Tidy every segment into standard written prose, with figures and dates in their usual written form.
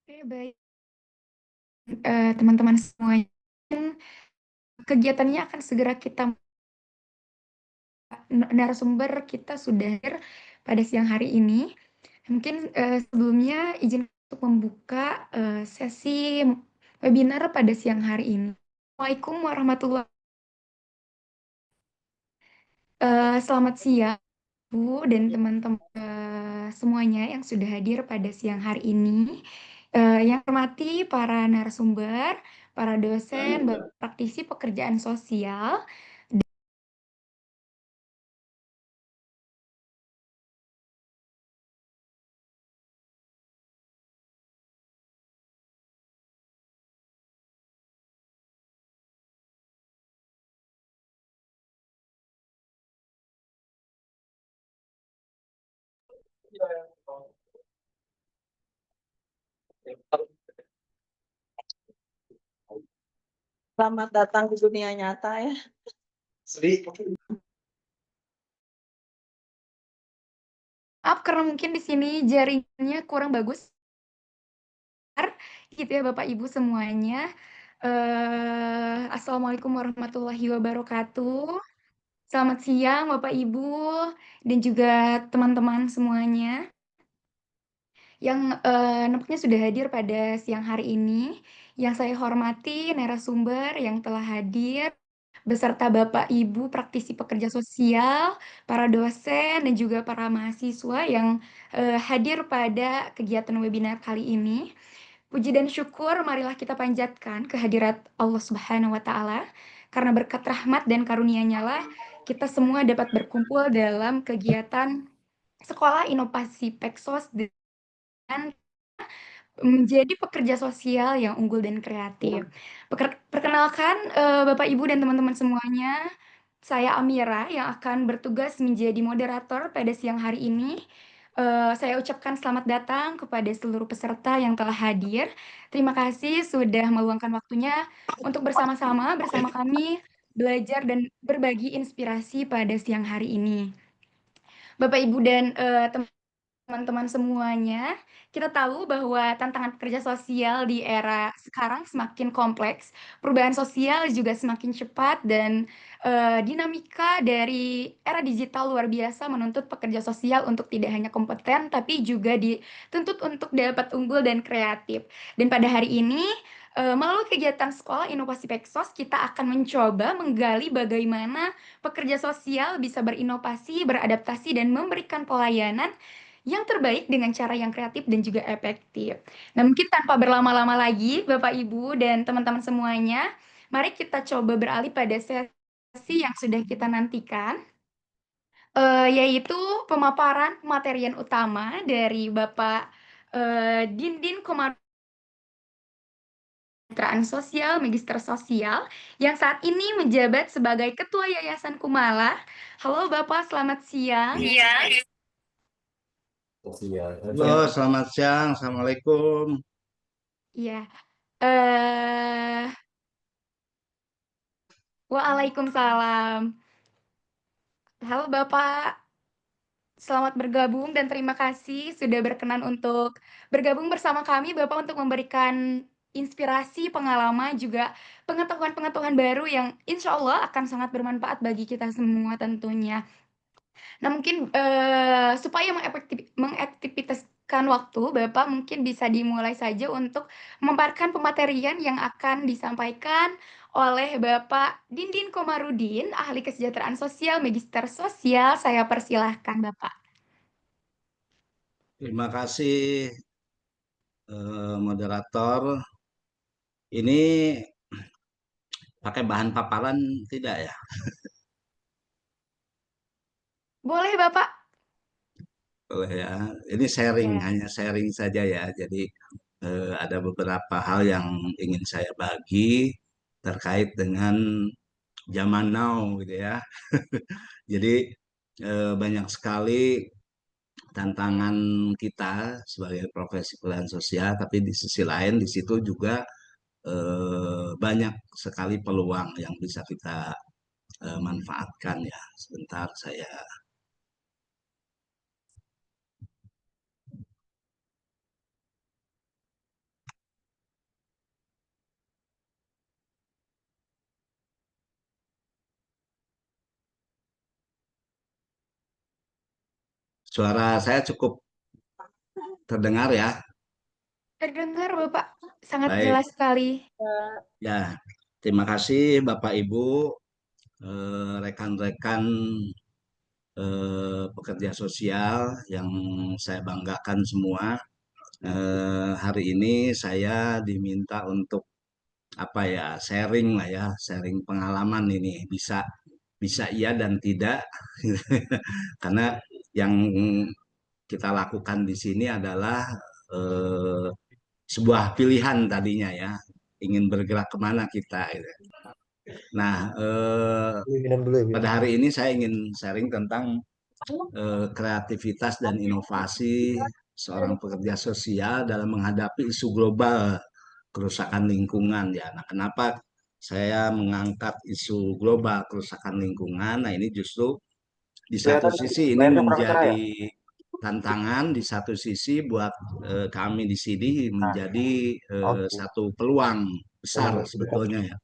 Oke, baik. Teman-teman semuanya, kegiatannya akan segera kita narasumber kita sudah hadir pada siang hari ini. Mungkin sebelumnya izin untuk membuka sesi webinar pada siang hari ini. Assalamualaikum warahmatullahi Selamat siang, Bu dan teman-teman semuanya yang sudah hadir pada siang hari ini. Yang hormati para narasumber, para dosen, praktisi pekerjaan sosial. Selamat datang di dunia nyata ya. Maaf karena mungkin di sini jaringannya kurang bagus, gitu ya Bapak Ibu semuanya. Assalamualaikum warahmatullahi wabarakatuh. Selamat siang Bapak Ibu dan juga teman-teman semuanya yang nampaknya sudah hadir pada siang hari ini. Yang saya hormati narasumber yang telah hadir beserta Bapak Ibu praktisi pekerja sosial, para dosen dan juga para mahasiswa yang hadir pada kegiatan webinar kali ini. Puji dan syukur marilah kita panjatkan kehadirat Allah Subhanahu wa taala karena berkat rahmat dan karunia-Nya lah kita semua dapat berkumpul dalam kegiatan Sekolah Inovasi Peksos dan menjadi pekerja sosial yang unggul dan kreatif. Perkenalkan Bapak Ibu dan teman-teman semuanya, saya Amira yang akan bertugas menjadi moderator pada siang hari ini. Saya ucapkan selamat datang kepada seluruh peserta yang telah hadir. Terima kasih sudah meluangkan waktunya untuk bersama-sama bersama kami belajar dan berbagi inspirasi pada siang hari ini. Bapak Ibu dan teman-teman semuanya, kita tahu bahwa tantangan pekerja sosial di era sekarang semakin kompleks, perubahan sosial juga semakin cepat, dan dinamika dari era digital luar biasa menuntut pekerja sosial untuk tidak hanya kompeten, tapi juga dituntut untuk dapat unggul dan kreatif. Dan pada hari ini, melalui kegiatan Sekolah Inovasi Peksos, kita akan mencoba menggali bagaimana pekerja sosial bisa berinovasi, beradaptasi, dan memberikan pelayanan yang terbaik dengan cara yang kreatif dan juga efektif. Nah, mungkin tanpa berlama-lama lagi, Bapak, Ibu, dan teman-teman semuanya, mari kita coba beralih pada sesi yang sudah kita nantikan, yaitu pemaparan materian utama dari Bapak Dindin Komadraan Sosial, Magister Sosial, yang saat ini menjabat sebagai Ketua Yayasan Kumala. Halo Bapak, selamat siang. Iya. Halo, selamat siang. Assalamualaikum. Iya. Waalaikumsalam. Halo Bapak, selamat bergabung dan terima kasih sudah berkenan untuk bergabung bersama kami Bapak untuk memberikan inspirasi, pengalaman, juga pengetahuan-pengetahuan baru yang insya Allah akan sangat bermanfaat bagi kita semua tentunya. Nah, mungkin supaya mengaktifkan waktu, Bapak mungkin bisa dimulai saja untuk memaparkan pematerian yang akan disampaikan oleh Bapak Dindin Komarudin, ahli kesejahteraan sosial, Magister Sosial. Saya persilahkan, Bapak. Terima kasih moderator. Ini pakai bahan paparan tidak ya? Boleh, Bapak? Boleh ya. Ini sharing, Ya. hanya sharing saja ya. Jadi ada beberapa hal yang ingin saya bagi terkait dengan zaman now gitu ya. Jadi banyak sekali tantangan kita sebagai profesi pelayan sosial, tapi di sisi lain di situ juga banyak sekali peluang yang bisa kita manfaatkan ya. Sebentar saya. suara saya cukup terdengar ya. Terdengar Bapak sangat Baik, jelas sekali. ya. Terima kasih Bapak Ibu, rekan-rekan pekerja sosial yang saya banggakan semua. Hari ini saya diminta untuk apa ya, sharing lah ya, sharing pengalaman ini bisa bisa iya dan tidak. Karena yang kita lakukan di sini adalah eh, sebuah pilihan tadinya ya, ingin bergerak kemana kita gitu. Nah, Minum dulu ya, Bim. pada hari ini saya ingin sharing tentang kreativitas dan inovasi seorang pekerja sosial dalam menghadapi isu global kerusakan lingkungan ya. Nah, kenapa saya mengangkat isu global kerusakan lingkungan? Nah, ini justru di satu Kelihatan sisi ini layarnya kurang cerah ya. menjadi tantangan, di satu sisi buat kami di sini Nah, menjadi oke. satu peluang besar Benar. sebetulnya ya.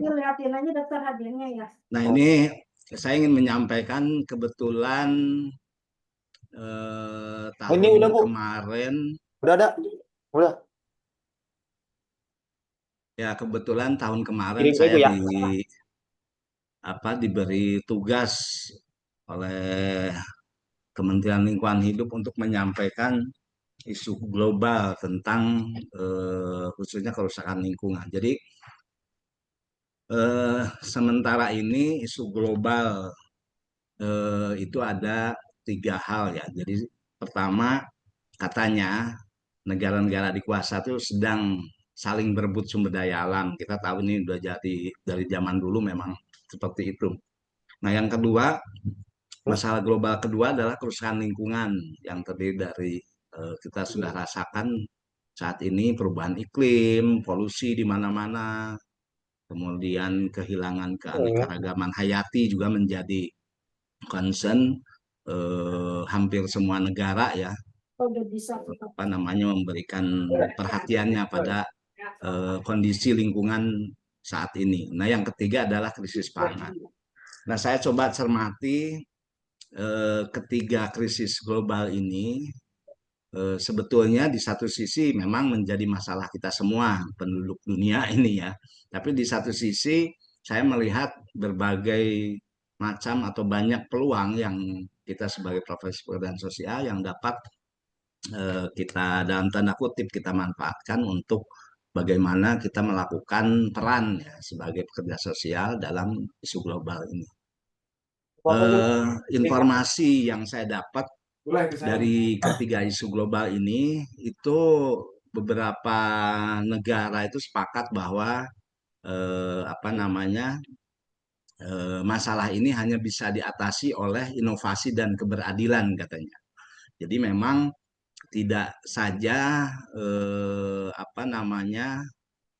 Ini lihatin aja daftar hadiahnya ya. Nah, ini saya ingin menyampaikan kebetulan Oh, ini tahun udah, Bu. kemarin Udah ada. Udah. ya, kebetulan tahun kemarin Kirim ke saya Ibu ya. diberi tugas oleh Kementerian Lingkungan Hidup untuk menyampaikan isu global tentang khususnya kerusakan lingkungan. Jadi sementara ini isu global itu ada tiga hal ya. Jadi pertama, katanya negara-negara dikuasa itu sedang saling berebut sumber daya alam. Kita tahu ini udah jadi dari zaman dulu memang seperti itu. Nah, yang kedua, masalah global kedua adalah kerusakan lingkungan yang terdiri dari kita sudah rasakan saat ini perubahan iklim, polusi di mana-mana, kemudian kehilangan keanekaragaman hayati juga menjadi concern hampir semua negara ya, Oh, udah bisa. apa namanya, memberikan perhatiannya pada kondisi lingkungan saat ini. Nah, yang ketiga adalah krisis pangan. Nah, saya coba cermati ketiga krisis global ini sebetulnya di satu sisi memang menjadi masalah kita semua penduduk dunia ini ya. Tapi di satu sisi saya melihat berbagai macam atau banyak peluang yang kita sebagai profesi pekerjaan sosial yang dapat kita dalam tanda kutip kita manfaatkan untuk bagaimana kita melakukan peran ya sebagai pekerja sosial dalam isu global ini. Informasi yang saya dapat dari ketiga isu global ini itu beberapa negara itu sepakat bahwa apa namanya masalah ini hanya bisa diatasi oleh inovasi dan keberadilan katanya. Jadi memang tidak saja apa namanya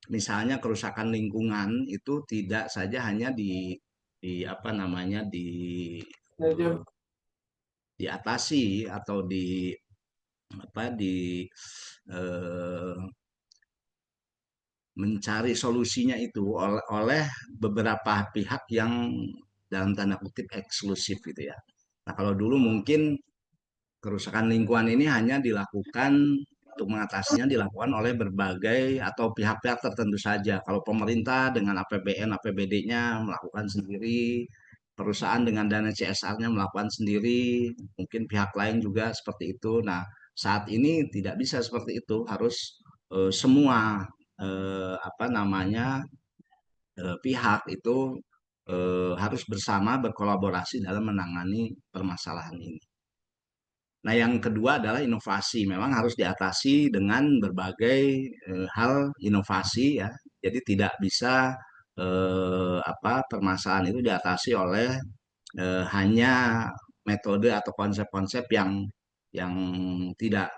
misalnya kerusakan lingkungan itu tidak saja hanya di apa namanya diatasi atau di apa eh, mencari solusinya itu oleh beberapa pihak yang dalam tanda kutip eksklusif gitu ya. Nah, kalau dulu mungkin kerusakan lingkungan ini hanya dilakukan untuk mengatasinya dilakukan oleh berbagai atau pihak-pihak tertentu saja. Kalau pemerintah dengan APBN, APBD-nya melakukan sendiri, perusahaan dengan dana CSR-nya melakukan sendiri, mungkin pihak lain juga seperti itu. Nah, saat ini tidak bisa seperti itu, harus semua apa namanya pihak itu harus bersama berkolaborasi dalam menangani permasalahan ini. Nah, yang kedua adalah inovasi. Memang harus diatasi dengan berbagai hal inovasi ya. Jadi tidak bisa apa permasalahan itu diatasi oleh hanya metode atau konsep-konsep yang tidak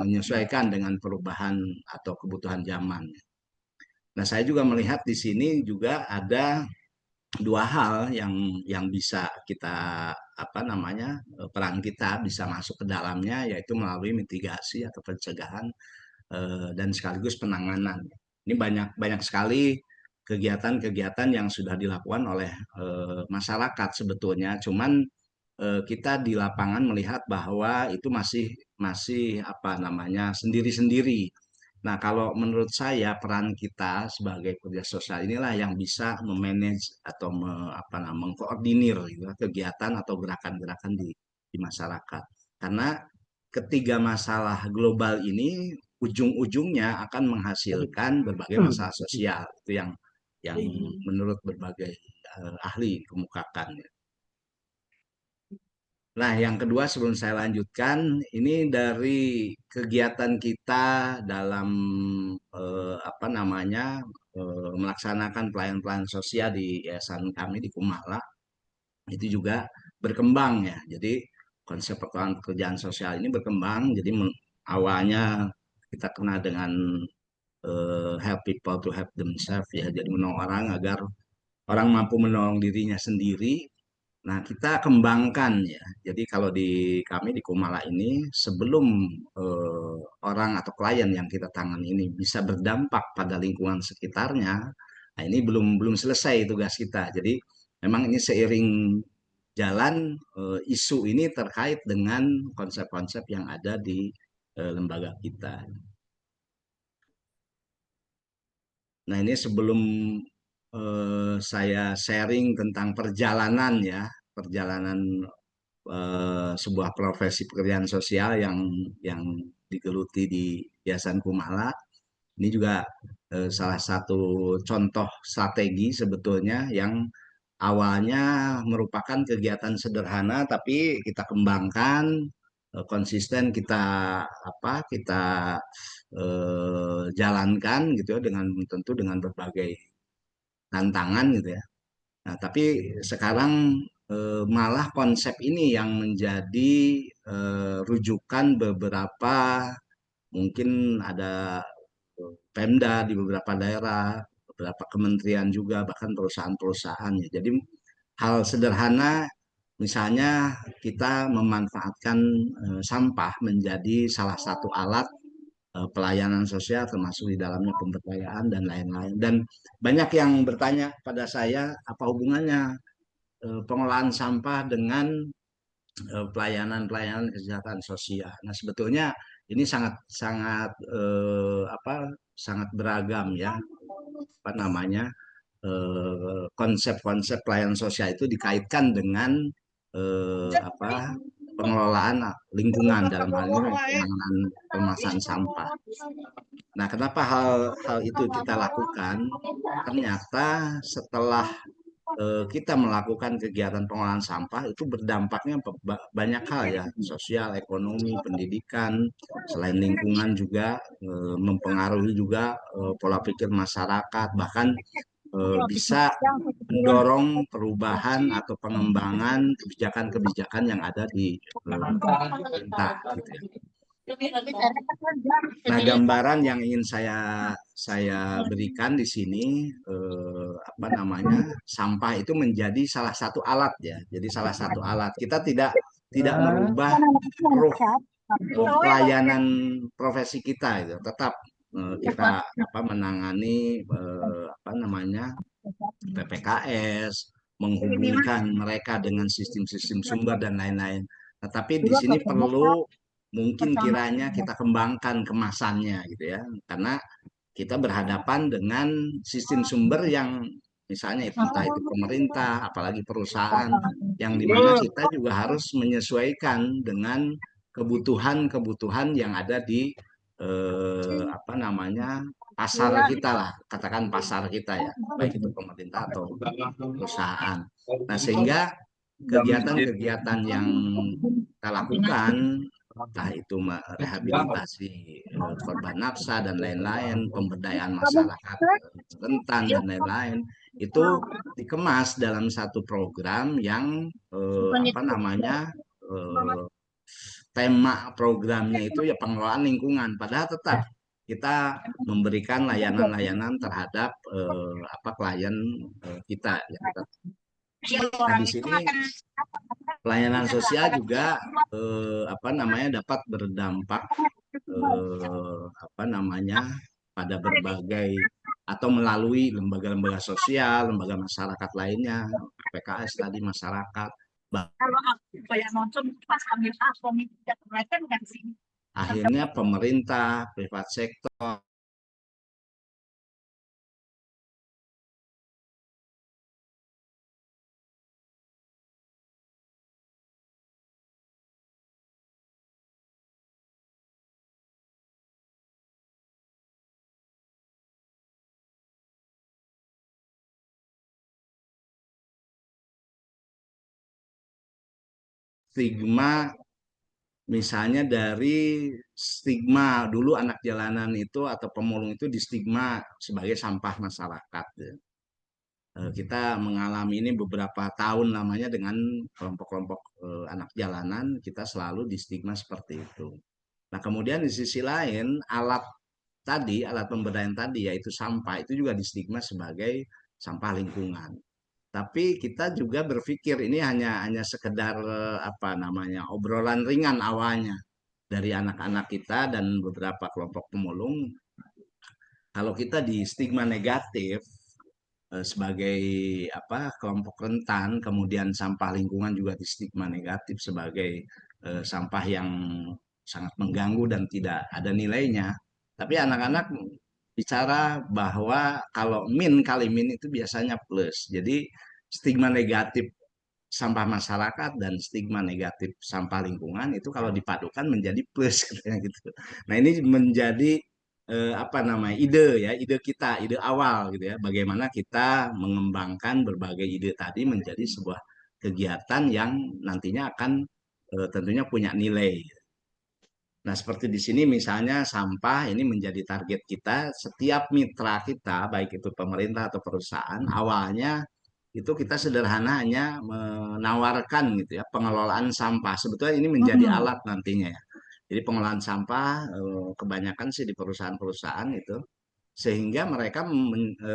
menyesuaikan dengan perubahan atau kebutuhan zaman. Nah, saya juga melihat di sini juga ada dua hal yang bisa kita apa namanya peran kita bisa masuk ke dalamnya yaitu melalui mitigasi atau pencegahan dan sekaligus penanganan. Ini banyak banyak sekali kegiatan-kegiatan yang sudah dilakukan oleh masyarakat sebetulnya, cuman kita di lapangan melihat bahwa itu masih apa namanya sendiri-sendiri. Nah, kalau menurut saya peran kita sebagai pekerja sosial inilah yang bisa memanage atau mengkoordinir gitu, kegiatan atau gerakan-gerakan di masyarakat. Karena ketiga masalah global ini ujung-ujungnya akan menghasilkan berbagai masalah sosial itu yang menurut berbagai ahli kemukakan. Nah, yang kedua sebelum saya lanjutkan, ini dari kegiatan kita dalam melaksanakan pelayanan-pelayanan sosial di yayasan kami di Kumala, itu juga berkembang ya. Jadi konsep pekerjaan sosial ini berkembang. Jadi awalnya kita kenal dengan help people to help themselves ya. Jadi menolong orang agar orang mampu menolong dirinya sendiri. Nah, kita kembangkan ya. Jadi kalau di kami di Kumala ini sebelum orang atau klien yang kita tangani ini bisa berdampak pada lingkungan sekitarnya, nah ini belum selesai tugas kita. Jadi memang ini seiring jalan isu ini terkait dengan konsep-konsep yang ada di lembaga kita. Nah, ini sebelum saya sharing tentang perjalanan ya, perjalanan sebuah profesi pekerjaan sosial yang digeluti di Yayasan Kumala. Ini juga salah satu contoh strategi sebetulnya yang awalnya merupakan kegiatan sederhana tapi kita kembangkan konsisten kita jalankan gitu ya dengan tentu dengan berbagai tantangan gitu ya. Nah, tapi sekarang malah konsep ini yang menjadi rujukan beberapa mungkin ada Pemda di beberapa daerah, beberapa kementerian juga, bahkan perusahaan-perusahaan ya. Jadi hal sederhana misalnya kita memanfaatkan sampah menjadi salah satu alat pelayanan sosial termasuk di dalamnya pemberdayaan dan lain-lain. Dan banyak yang bertanya pada saya apa hubungannya pengolahan sampah dengan pelayanan kesejahteraan sosial. Nah, sebetulnya ini sangat beragam ya konsep-konsep pelayanan sosial itu dikaitkan dengan pengelolaan lingkungan dalam hal ini penanganan permasalahan sampah. Nah, kenapa hal itu kita lakukan? Ternyata setelah kita melakukan kegiatan pengolahan sampah itu berdampaknya banyak hal ya, sosial, ekonomi, pendidikan, selain lingkungan juga mempengaruhi juga pola pikir masyarakat, bahkan bisa mendorong perubahan atau pengembangan kebijakan-kebijakan yang ada di pemerintah gitu ya. Nah, gambaran yang ingin saya berikan di sini sampah itu menjadi salah satu alat ya. Jadi salah satu alat. Kita tidak merubah ruh pelayanan profesi kita itu. Tetap kita menangani PPKS, menghubungkan mereka dengan sistem-sistem sumber dan lain-lain. Tetapi di sini perlu mungkin kiranya kita kembangkan kemasannya gitu ya, karena kita berhadapan dengan sistem sumber yang misalnya entah itu pemerintah, apalagi perusahaan, yang dimana kita juga harus menyesuaikan dengan kebutuhan-kebutuhan yang ada di pasar kita lah, katakan pasar kita ya, baik itu pemerintah atau perusahaan. Nah, sehingga kegiatan-kegiatan yang kita lakukan, entah itu rehabilitasi korban naksa dan lain-lain, pemberdayaan masyarakat rentan dan lain-lain, itu dikemas dalam satu program yang tema programnya itu ya pengelolaan lingkungan. Padahal tetap kita memberikan layanan-layanan terhadap klien kita. Ya. Nah, di sini pelayanan sosial juga dapat berdampak pada berbagai atau melalui lembaga-lembaga sosial, lembaga masyarakat lainnya, PKS tadi masyarakat, apa yang nonton pas ambil akun itu mereka kan sih. Akhirnya pemerintah, privat sektor, stigma, misalnya dari stigma dulu anak jalanan itu atau pemulung itu distigma sebagai sampah masyarakat. Kita mengalami ini beberapa tahun namanya dengan kelompok-kelompok anak jalanan, kita selalu distigma seperti itu. Nah, kemudian di sisi lain alat tadi, alat pemberdayaan tadi yaitu sampah itu juga distigma sebagai sampah lingkungan. Tapi kita juga berpikir ini hanya sekedar apa namanya obrolan ringan awalnya dari anak-anak kita dan beberapa kelompok pemulung. Kalau kita di stigma negatif sebagai apa kelompok rentan, kemudian sampah lingkungan juga di stigma negatif sebagai sampah yang sangat mengganggu dan tidak ada nilainya. Tapi anak-anak bicara bahwa kalau min kali min itu biasanya plus. Jadi stigma negatif sampah masyarakat dan stigma negatif sampah lingkungan itu kalau dipadukan menjadi plus katanya gitu. Nah, ini menjadi apa namanya ide kita, ide awal gitu ya. Bagaimana kita mengembangkan berbagai ide tadi menjadi sebuah kegiatan yang nantinya akan tentunya punya nilai. Nah, seperti di sini misalnya sampah ini menjadi target kita, setiap mitra kita, baik itu pemerintah atau perusahaan, awalnya itu kita sederhana hanya menawarkan gitu ya, pengelolaan sampah. Sebetulnya ini menjadi alat nantinya ya. Jadi pengelolaan sampah kebanyakan sih di perusahaan-perusahaan itu, sehingga mereka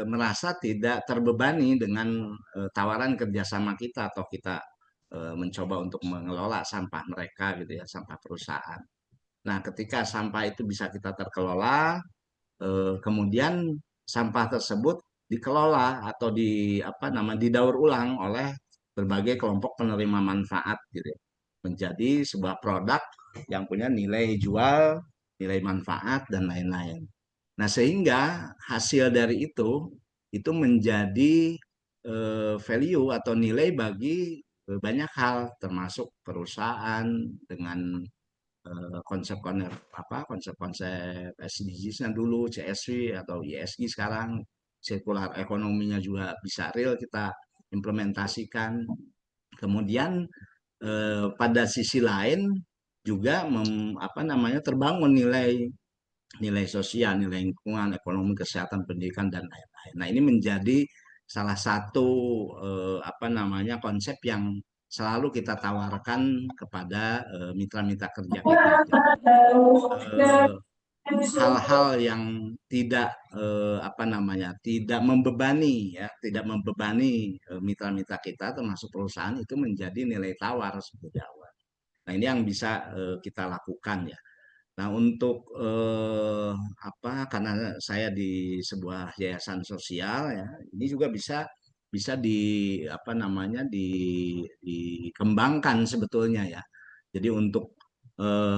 merasa tidak terbebani dengan tawaran kerjasama kita atau kita mencoba untuk mengelola sampah mereka gitu ya, sampah perusahaan. Nah, ketika sampah itu bisa kita terkelola, kemudian sampah tersebut dikelola atau di apa nama didaur ulang oleh berbagai kelompok penerima manfaat gitu ya. Menjadi sebuah produk yang punya nilai jual, nilai manfaat dan lain-lain. Nah, sehingga hasil dari itu menjadi value atau nilai bagi banyak hal termasuk perusahaan dengan konsep-konsep SDGs-nya dulu, CSV atau ESG sekarang, sirkular ekonominya juga bisa real kita implementasikan. Kemudian pada sisi lain juga apa namanya terbangun nilai sosial, nilai lingkungan, ekonomi, kesehatan, pendidikan dan lain-lain. Nah, ini menjadi salah satu apa namanya konsep yang selalu kita tawarkan kepada mitra-mitra kerja kita. Hal-hal yang tidak apa namanya tidak membebani ya, tidak membebani mitra-mitra kita termasuk perusahaan itu menjadi nilai tawar seperti awal. Nah, ini yang bisa kita lakukan ya. Nah, untuk apa karena saya di sebuah yayasan sosial ya, ini juga bisa di apa namanya dikembangkan sebetulnya ya. Jadi untuk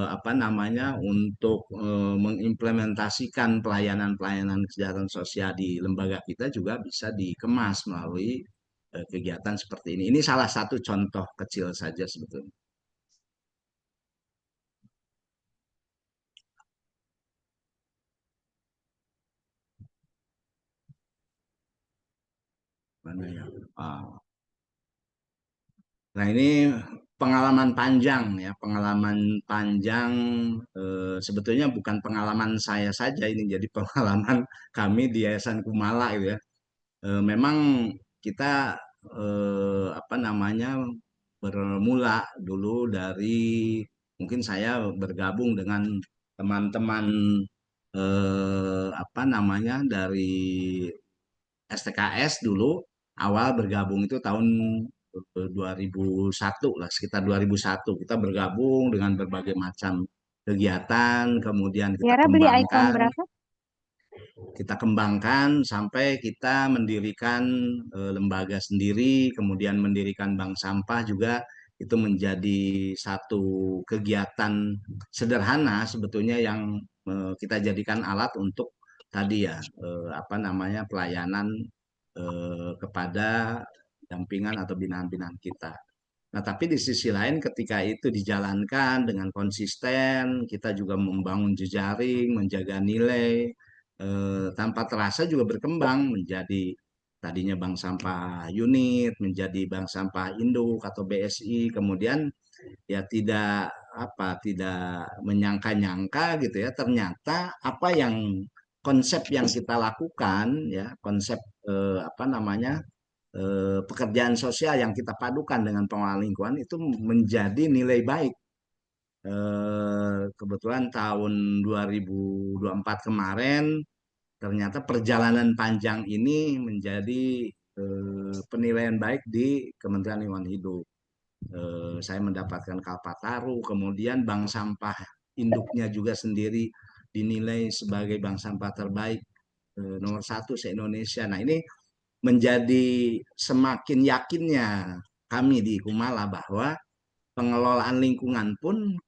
apa namanya untuk mengimplementasikan pelayanan-pelayanan kesejahteraan sosial di lembaga kita juga bisa dikemas melalui kegiatan seperti ini. Ini salah satu contoh kecil saja sebetulnya. Mana ya? Nah, ini pengalaman panjang ya, pengalaman panjang sebetulnya bukan pengalaman saya saja ini jadi pengalaman kami di Yayasan Kumala gitu ya. Memang kita apa namanya bermula dulu dari mungkin saya bergabung dengan teman-teman apa namanya dari STKS dulu awal bergabung itu tahun 2001 lah, sekitar 2001 kita bergabung dengan berbagai macam kegiatan, kemudian Tiara beli iPhone berapa? kita kembangkan sampai kita mendirikan lembaga sendiri, kemudian mendirikan bank sampah juga itu menjadi satu kegiatan sederhana sebetulnya yang kita jadikan alat untuk tadi ya apa namanya pelayanan kepada dampingan atau binaan-binaan kita. Nah, tapi di sisi lain ketika itu dijalankan dengan konsisten, kita juga membangun jejaring, menjaga nilai, tanpa terasa juga berkembang menjadi tadinya bank sampah unit, menjadi bank sampah induk atau BSI, kemudian ya tidak menyangka-nyangka gitu ya, ternyata apa yang konsep yang kita lakukan ya, konsep apa namanya pekerjaan sosial yang kita padukan dengan pengelolaan lingkungan itu menjadi nilai baik. Kebetulan tahun 2024 kemarin ternyata perjalanan panjang ini menjadi penilaian baik di Kementerian Lingkungan Hidup. Saya mendapatkan Kalpataru, kemudian bank sampah induknya juga sendiri dinilai sebagai bank sampah terbaik nomor 1 se-Indonesia. Nah, ini menjadi semakin yakinnya kami di Kumala bahwa pengelolaan lingkungan pun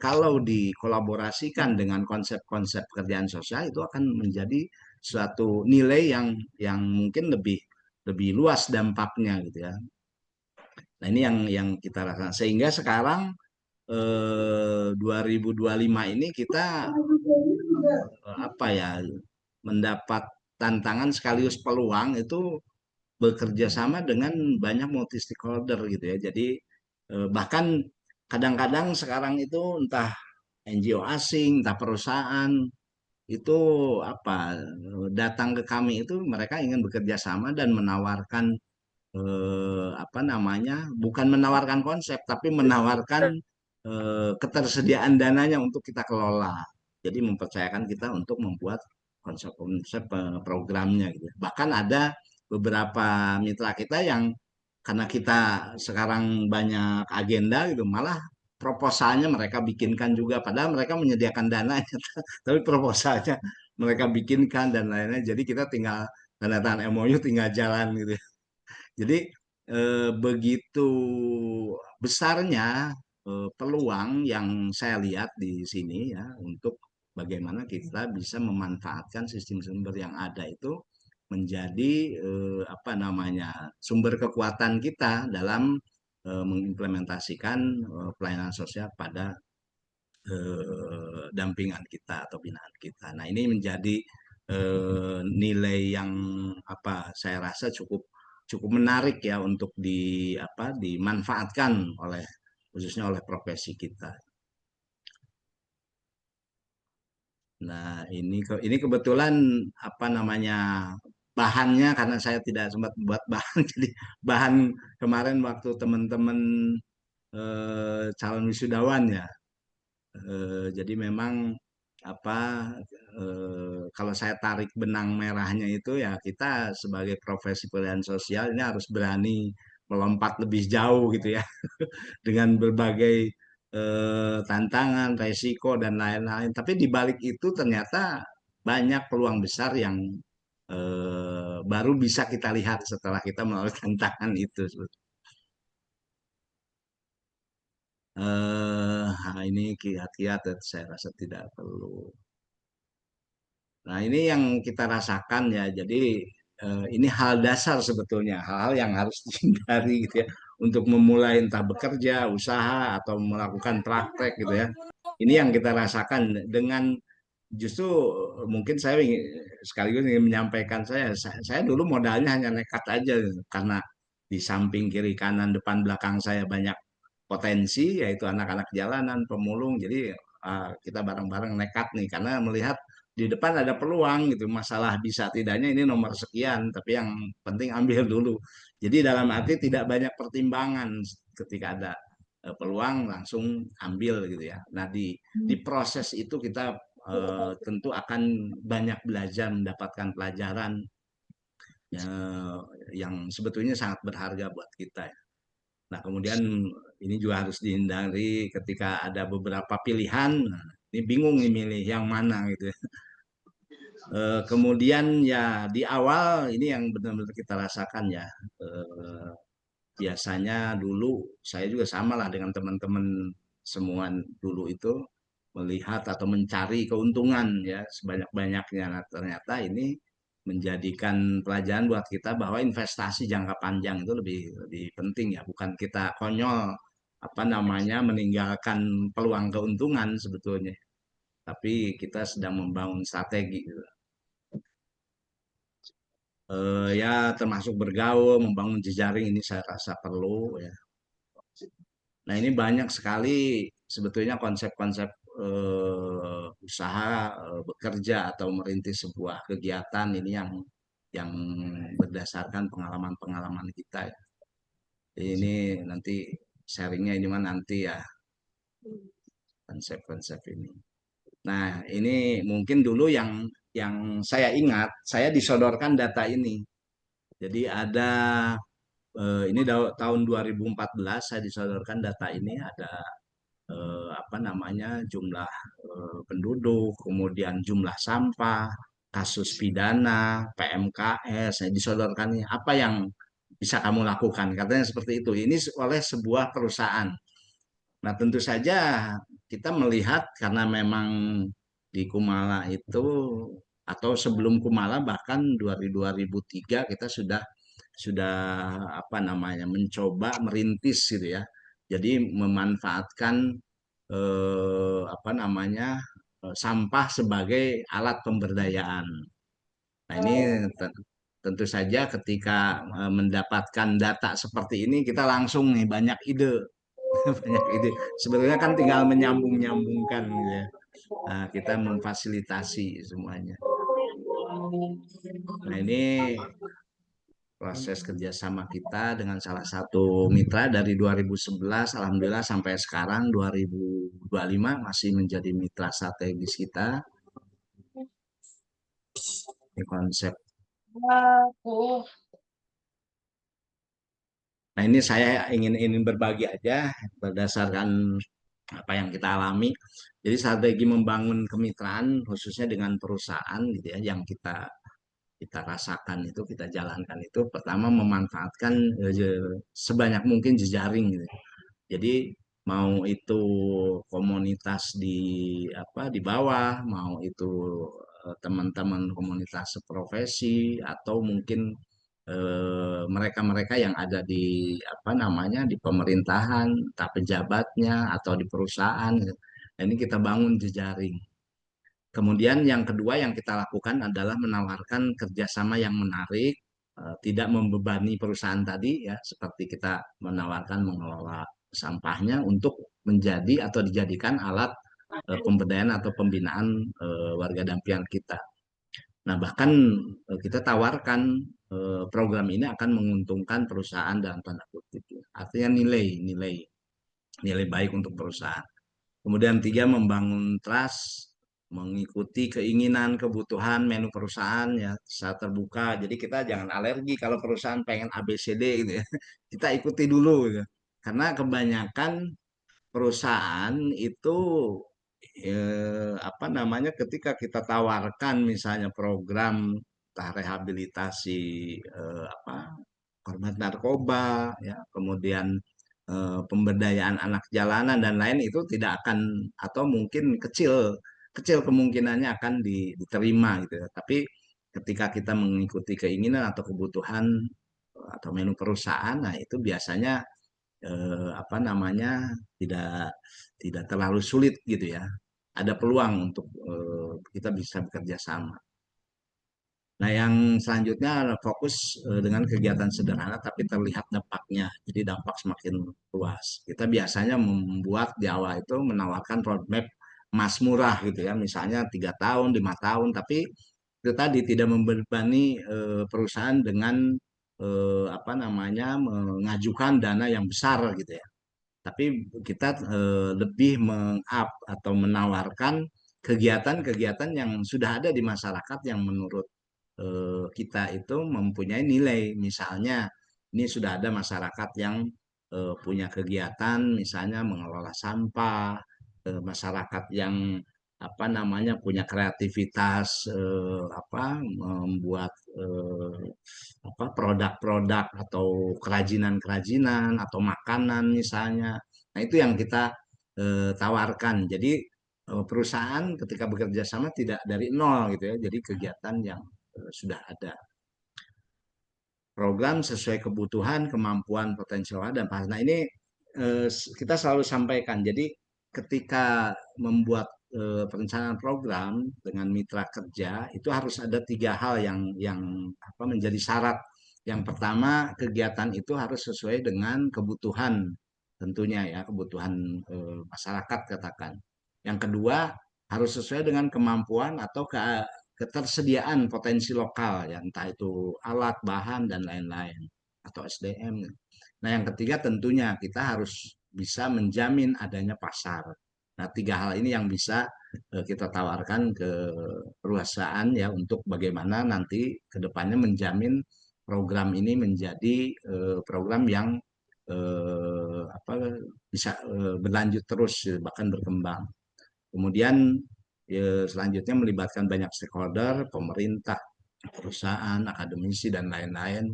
kalau dikolaborasikan dengan konsep-konsep pekerjaan sosial itu akan menjadi suatu nilai yang mungkin lebih luas dampaknya gitu ya. Nah, ini yang kita rasakan sehingga sekarang 2025 ini kita apa ya mendapat tantangan sekaligus peluang itu bekerja sama dengan banyak multi stakeholder gitu ya. Jadi bahkan kadang-kadang sekarang itu entah NGO asing, entah perusahaan itu apa datang ke kami itu mereka ingin bekerja sama dan menawarkan apa namanya bukan menawarkan konsep tapi menawarkan ketersediaan dananya untuk kita kelola. Jadi mempercayakan kita untuk membuat konsep-konsep programnya gitu. Bahkan ada beberapa mitra kita yang karena kita sekarang banyak agenda gitu malah proposalnya mereka bikinkan juga padahal mereka menyediakan dananya tapi proposalnya mereka bikinkan dan lainnya jadi kita tinggal tanda tangan MOU tinggal jalan gitu. Jadi begitu besarnya peluang yang saya lihat di sini ya untuk bagaimana kita bisa memanfaatkan sistem sumber yang ada itu menjadi apa namanya sumber kekuatan kita dalam mengimplementasikan pelayanan sosial pada dampingan kita atau binaan kita. Nah, ini menjadi nilai yang apa saya rasa cukup cukup menarik ya untuk dimanfaatkan oleh khususnya oleh profesi kita. Nah, ini kebetulan apa namanya bahannya karena saya tidak sempat buat bahan jadi bahan kemarin waktu teman-teman calon wisudawan ya. Jadi memang apa kalau saya tarik benang merahnya itu ya kita sebagai profesi pelayanan sosial ini harus berani melompat lebih jauh gitu ya dengan berbagai tantangan, resiko dan lain-lain. Tapi di balik itu ternyata banyak peluang besar yang baru bisa kita lihat setelah kita melalui tantangan itu. Ini kiat-kiat saya rasa tidak perlu. Nah, ini yang kita rasakan ya. Jadi ini hal dasar sebetulnya, hal-hal yang harus dihindari gitu ya untuk memulai entah bekerja, usaha atau melakukan praktek gitu ya. Ini yang kita rasakan dengan justru mungkin saya sekaligus ingin menyampaikan saya dulu modalnya hanya nekat aja karena di samping kiri kanan depan belakang saya banyak potensi yaitu anak-anak jalanan, pemulung. Jadi kita bareng-bareng nekat nih karena melihat di depan ada peluang gitu. Masalah bisa tidaknya ini nomor sekian, tapi yang penting ambil dulu. Jadi dalam arti tidak banyak pertimbangan ketika ada peluang langsung ambil gitu ya. Nah, di proses itu kita tentu akan banyak belajar mendapatkan pelajaran yang sebetulnya sangat berharga buat kita ya. Nah, kemudian ini juga harus dihindari ketika ada beberapa pilihan, ini bingung nih milih yang mana gitu ya. Kemudian ya di awal ini yang benar-benar kita rasakan ya, biasanya dulu saya juga sama lah dengan teman-teman semua dulu itu melihat atau mencari keuntungan ya sebanyak-banyaknya. Nah, ternyata ini menjadikan pelajaran buat kita bahwa investasi jangka panjang itu lebih lebih penting ya, bukan kita konyol apa namanya meninggalkan peluang keuntungan sebetulnya, tapi kita sedang membangun strategi gitu. Ya termasuk bergaul, membangun jejaring ini saya rasa perlu ya. Nah ini banyak sekali sebetulnya konsep-konsep usaha bekerja atau merintis sebuah kegiatan ini yang berdasarkan pengalaman-pengalaman kita ya. Jadi ini nanti sharingnya ini mah nanti ya konsep-konsep ini. Nah ini mungkin dulu yang saya ingat saya disodorkan data ini. Jadi ada ini tahun 2014 saya disodorkan data ini ada apa namanya jumlah penduduk, kemudian jumlah sampah, kasus pidana, PMKS, saya disodorkan ini apa yang bisa kamu lakukan, katanya seperti itu. Ini oleh sebuah perusahaan. Nah tentu saja kita melihat karena memang di Kumala itu atau sebelum Kumala bahkan 2003 kita sudah apa namanya mencoba merintis gitu ya. Jadi memanfaatkan apa namanya sampah sebagai alat pemberdayaan. Nah ini tentu saja ketika mendapatkan data seperti ini kita langsung nih banyak ide, banyak ide. Sebetulnya kan tinggal menyambung-nyambungkan gitu ya. Nah, kita memfasilitasi semuanya. Nah ini proses kerjasama kita dengan salah satu mitra dari 2011 alhamdulillah sampai sekarang 2025 masih menjadi mitra strategis kita. Ini konsep. Nah ini saya ingin berbagi aja berdasarkan apa yang kita alami. Jadi strategi membangun kemitraan khususnya dengan perusahaan gitu ya yang kita rasakan itu kita jalankan itu pertama memanfaatkan sebanyak mungkin jejaring gitu. Jadi mau itu komunitas di apa di bawah, mau itu teman-teman komunitas seprofesi atau mungkin mereka-mereka yang ada di apa namanya di pemerintahan, entah pejabatnya atau di perusahaan. Gitu. Nah, ini kita bangun jejaring. Kemudian yang kedua yang kita lakukan adalah menawarkan kerjasama yang menarik, tidak membebani perusahaan tadi ya, seperti kita menawarkan mengelola sampahnya untuk menjadi atau dijadikan alat pemberdayaan atau pembinaan warga dampingan kita. Nah bahkan kita tawarkan program ini akan menguntungkan perusahaan dalam tanda kutip, artinya nilai baik untuk perusahaan. Kemudian tiga, membangun trust, mengikuti keinginan, kebutuhan menu perusahaan ya, saat terbuka. Jadi kita jangan alergi kalau perusahaan pengen ABCD gitu ya. Kita ikuti dulu gitu. Karena kebanyakan perusahaan itu apa namanya ketika kita tawarkan misalnya program entah rehabilitasi apa korban narkoba ya, kemudian pemberdayaan anak jalanan dan lain itu tidak akan atau mungkin kecil kecil kemungkinannya akan diterima gitu ya. Tapi ketika kita mengikuti keinginan atau kebutuhan atau menu perusahaan, nah itu biasanya apa namanya tidak tidak terlalu sulit gitu ya. Ada peluang untuk kita bisa bekerja sama. Nah, yang selanjutnya fokus dengan kegiatan sederhana tapi terlihat dampaknya. Jadi dampak semakin luas. Kita biasanya membuat di awal itu menawarkan roadmap emas murah gitu ya, misalnya 3 tahun, 5 tahun, tapi itu tadi tidak membebani perusahaan dengan apa namanya mengajukan dana yang besar gitu ya. Tapi kita lebih meng-up atau menawarkan kegiatan-kegiatan yang sudah ada di masyarakat yang menurut kita itu mempunyai nilai. Misalnya ini sudah ada masyarakat yang punya kegiatan misalnya mengelola sampah, masyarakat yang apa namanya punya kreativitas membuat apa produk-produk atau kerajinan-kerajinan atau makanan misalnya. Nah, itu yang kita tawarkan. Jadi perusahaan ketika bekerja sama tidak dari nol gitu ya. Jadi kegiatan yang sudah ada. Program sesuai kebutuhan, kemampuan, potensial dan pas. Nah, ini kita selalu sampaikan. Jadi ketika membuat perencanaan program dengan mitra kerja itu harus ada 3 hal yang apa menjadi syarat. Yang pertama, kegiatan itu harus sesuai dengan kebutuhan tentunya ya, kebutuhan masyarakat katakan. Yang kedua, harus sesuai dengan kemampuan atau ketersediaan potensi lokal ya, entah itu alat, bahan dan lain-lain atau SDM. Nah, yang ketiga tentunya kita harus bisa menjamin adanya pasar. Nah, 3 hal ini yang bisa kita tawarkan ke perusahaan ya untuk bagaimana nanti ke depannya menjamin program ini menjadi program yang apa bisa berlanjut terus bahkan berkembang. Kemudian selanjutnya melibatkan banyak stakeholder, pemerintah, perusahaan, akademisi dan lain-lain.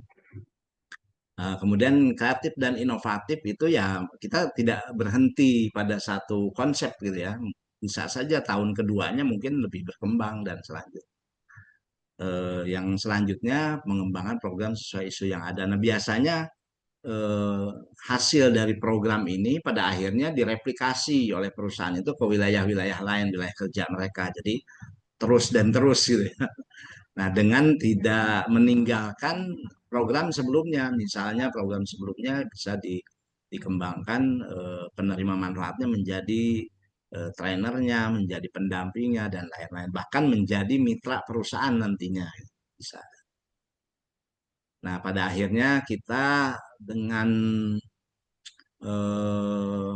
Kemudian kreatif dan inovatif itu ya kita tidak berhenti pada satu konsep gitu ya. Bisa saja tahun keduanya mungkin lebih berkembang dan selanjutnya. Yang selanjutnya mengembangkan program sesuai isu yang ada. Nah, biasanya hasil dari program ini pada akhirnya direplikasi oleh perusahaan itu ke wilayah-wilayah lain, wilayah kerja mereka. Jadi terus dan terus gitu ya. Nah, dengan tidak meninggalkan program sebelumnya, misalnya program sebelumnya bisa dikembangkan penerima manfaatnya menjadi trainernya, menjadi pendampingnya dan lain-lain, bahkan menjadi mitra perusahaan nantinya bisa. Nah, pada akhirnya kita dengan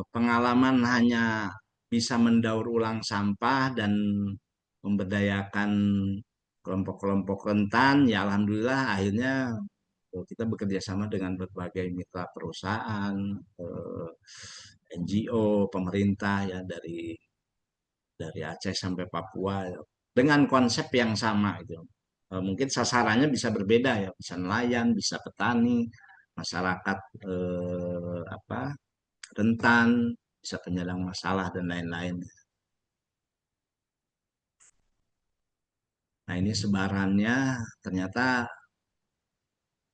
pengalaman hanya bisa mendaur ulang sampah dan memberdayakan kelompok-kelompok rentan, ya alhamdulillah akhirnya kita bekerja sama dengan berbagai mitra perusahaan, NGO, pemerintah ya dari Aceh sampai Papua dengan konsep yang sama itu. Mungkin sasarannya bisa berbeda ya, bisa nelayan, bisa petani, masyarakat apa rentan, bisa penyandang masalah dan lain-lain. Nah, ini sebarannya ternyata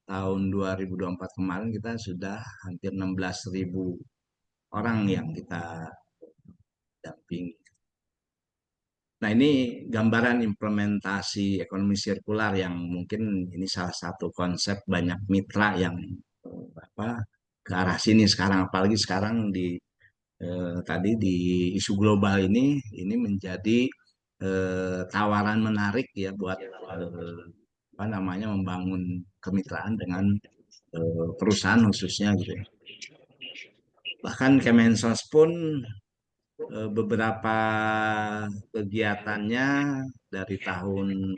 tahun 2024 kemarin kita sudah hampir 16.000 orang yang kita dampingi. Nah, ini gambaran implementasi ekonomi sirkular yang mungkin ini salah satu konsep banyak mitra yang apa ke arah sini sekarang, apalagi sekarang tadi di isu global ini menjadi tawaran menarik ya buat apa namanya membangun kemitraan dengan perusahaan khususnya gitu ya. Bahkan Kemensos pun beberapa kegiatannya dari tahun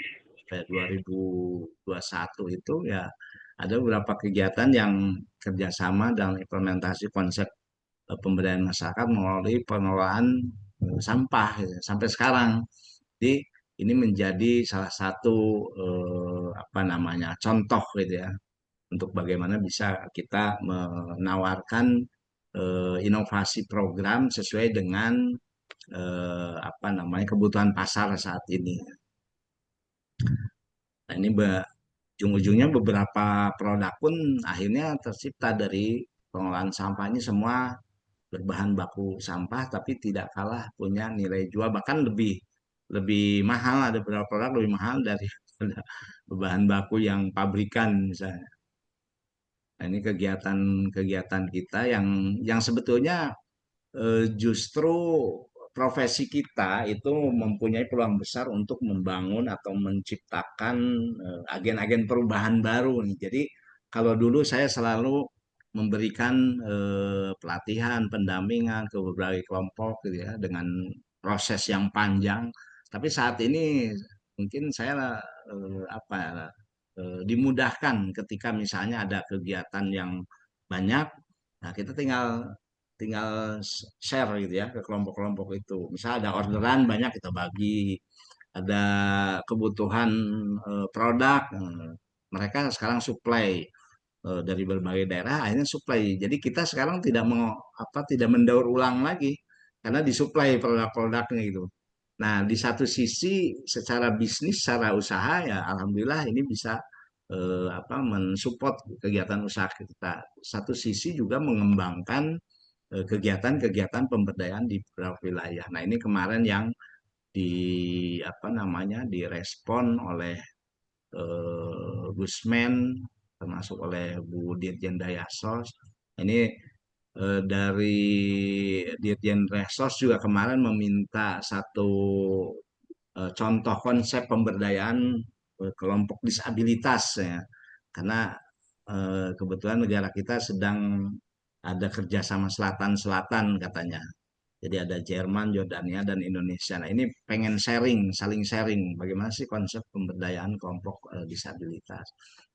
2021 itu ya ada beberapa kegiatan yang kerjasama dalam implementasi konsep pemberdayaan masyarakat melalui pengelolaan sampah gitu, sampai sekarang. Jadi ini menjadi salah satu apa namanya contoh gitu ya untuk bagaimana bisa kita menawarkan inovasi program sesuai dengan apa namanya kebutuhan pasar saat ini. Nah, ini ujung-ujungnya beberapa produk pun akhirnya tercipta dari pengolahan sampah ini semua berbahan baku sampah tapi tidak kalah punya nilai jual bahkan lebih lebih mahal, ada beberapa produk lebih mahal dari bahan baku yang pabrikan misalnya. Nah, ini kegiatan-kegiatan kita yang sebetulnya justru profesi kita itu mempunyai peluang besar untuk membangun atau menciptakan agen-agen perubahan baru nih. Jadi kalau dulu saya selalu memberikan pelatihan, pendampingan ke berbagai kelompok gitu ya dengan proses yang panjang. Tapi saat ini mungkin saya apa dimudahkan ketika misalnya ada kegiatan yang banyak, nah kita tinggal tinggal share gitu ya ke kelompok-kelompok itu. Misal ada orderan banyak kita bagi, ada kebutuhan produk, mereka sekarang supply dari berbagai daerah akhirnya supply. Jadi kita sekarang tidak mendaur ulang lagi karena disuplai produk-produknya gitu. Nah, di satu sisi secara bisnis, secara usaha ya alhamdulillah ini bisa mensupport kegiatan usaha kita. Satu sisi juga mengembangkan kegiatan-kegiatan pemberdayaan di beberapa wilayah. Nah, ini kemarin yang direspon oleh Gusmen termasuk oleh Bu Dirjen Dayasos. Ini dari Dirjen Dayasos juga kemarin meminta satu contoh konsep pemberdayaan kelompok disabilitas ya. Karena kebetulan negara kita sedang ada kerjasama selatan-selatan katanya. Jadi ada Jerman, Yordania, dan Indonesia. Nah ini pengen sharing, saling sharing. Bagaimana sih konsep pemberdayaan kelompok disabilitas?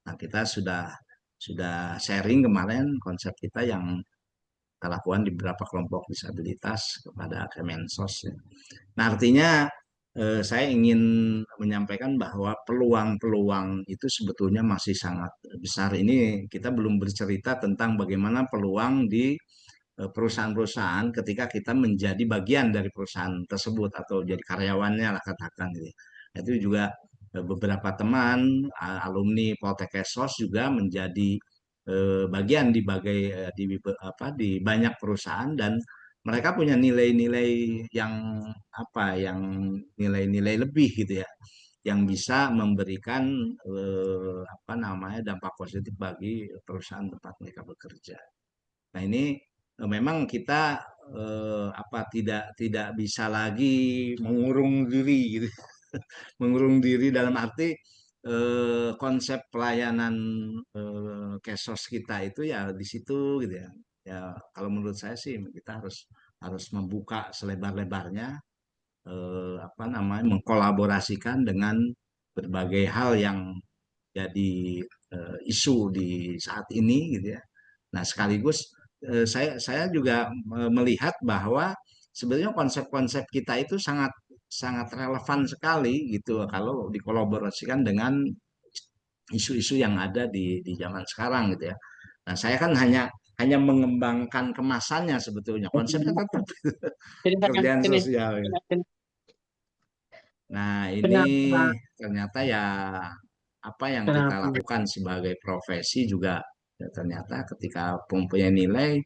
Nah kita sudah sharing kemarin konsep kita yang kita lakukan di beberapa kelompok disabilitas kepada Kemensos. Ya. Nah artinya saya ingin menyampaikan bahwa peluang-peluang itu sebetulnya masih sangat besar. Ini kita belum bercerita tentang bagaimana peluang di perusahaan-perusahaan ketika kita menjadi bagian dari perusahaan tersebut atau jadi karyawannya lah katakan gitu. Itu juga beberapa teman alumni Poltek Esos juga menjadi bagian di banyak perusahaan dan mereka punya nilai-nilai yang nilai-nilai lebih gitu ya yang bisa memberikan dampak positif bagi perusahaan tempat mereka bekerja. Nah ini memang kita tidak bisa lagi mengurung diri gitu. Mengurung diri dalam arti konsep pelayanan Kesos kita itu ya di situ gitu ya. Ya kalau menurut saya sih kita harus membuka selebar-lebarnya mengkolaborasikan dengan berbagai hal yang jadi isu di saat ini gitu ya. Nah, sekaligus saya juga melihat bahwa sebenarnya konsep-konsep kita itu sangat sangat relevan sekali gitu kalau dikolaborasikan dengan isu-isu yang ada di zaman sekarang gitu ya. Nah, saya kan hanya mengembangkan kemasannya sebetulnya. Konsepnya tetap kerjaan sosial. Ya. Nah, ini Kenapa? ternyata ya apa yang kita Kenapa? lakukan sebagai profesi juga ya, ternyata ketika mempunyai nilai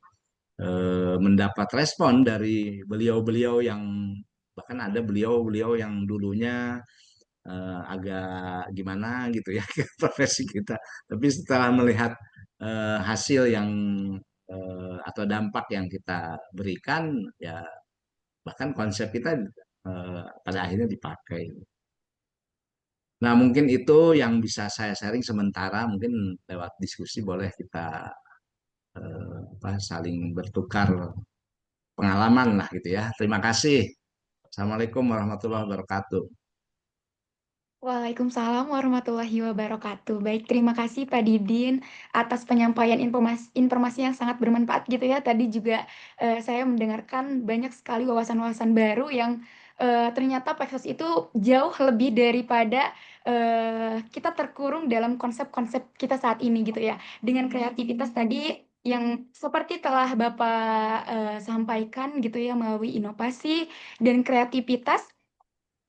mendapat respon dari beliau-beliau yang bahkan ada beliau-beliau yang dulunya agak gimana gitu ya ke profesi kita. Tapi setelah melihat hasil yang atau dampak yang kita berikan, ya bahkan konsep kita pada akhirnya dipakai. Nah, mungkin itu yang bisa saya sharing sementara. Mungkin lewat diskusi boleh kita saling bertukar pengalaman lah gitu ya. Terima kasih. Assalamualaikum warahmatullahi wabarakatuh. Waalaikumsalam warahmatullahi wabarakatuh. Baik, terima kasih Pak Didin atas penyampaian informasi yang sangat bermanfaat gitu ya. Tadi juga saya mendengarkan banyak sekali wawasan-wawasan baru yang ternyata Peksos itu jauh lebih daripada kita terkurung dalam konsep-konsep kita saat ini gitu ya. Dengan kreativitas tadi yang seperti telah Bapak sampaikan gitu ya melalui inovasi dan kreativitas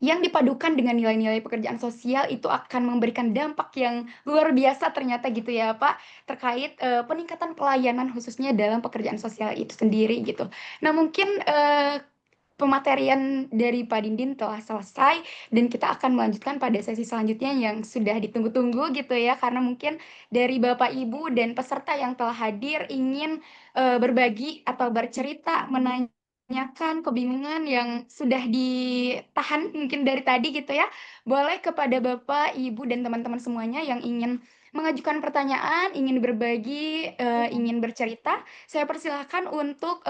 yang dipadukan dengan nilai-nilai pekerjaan sosial itu akan memberikan dampak yang luar biasa ternyata gitu ya Pak, terkait, peningkatan pelayanan khususnya dalam pekerjaan sosial itu sendiri gitu. Nah mungkin, pematerian dari Pak Dindin telah selesai dan kita akan melanjutkan pada sesi selanjutnya yang sudah ditunggu-tunggu gitu ya, karena mungkin dari Bapak, Ibu, dan peserta yang telah hadir ingin, berbagi atau bercerita menanyakan kebingungan yang sudah ditahan mungkin dari tadi gitu ya. Boleh kepada Bapak, Ibu, dan teman-teman semuanya yang ingin mengajukan pertanyaan, ingin berbagi, ingin bercerita, saya persilahkan untuk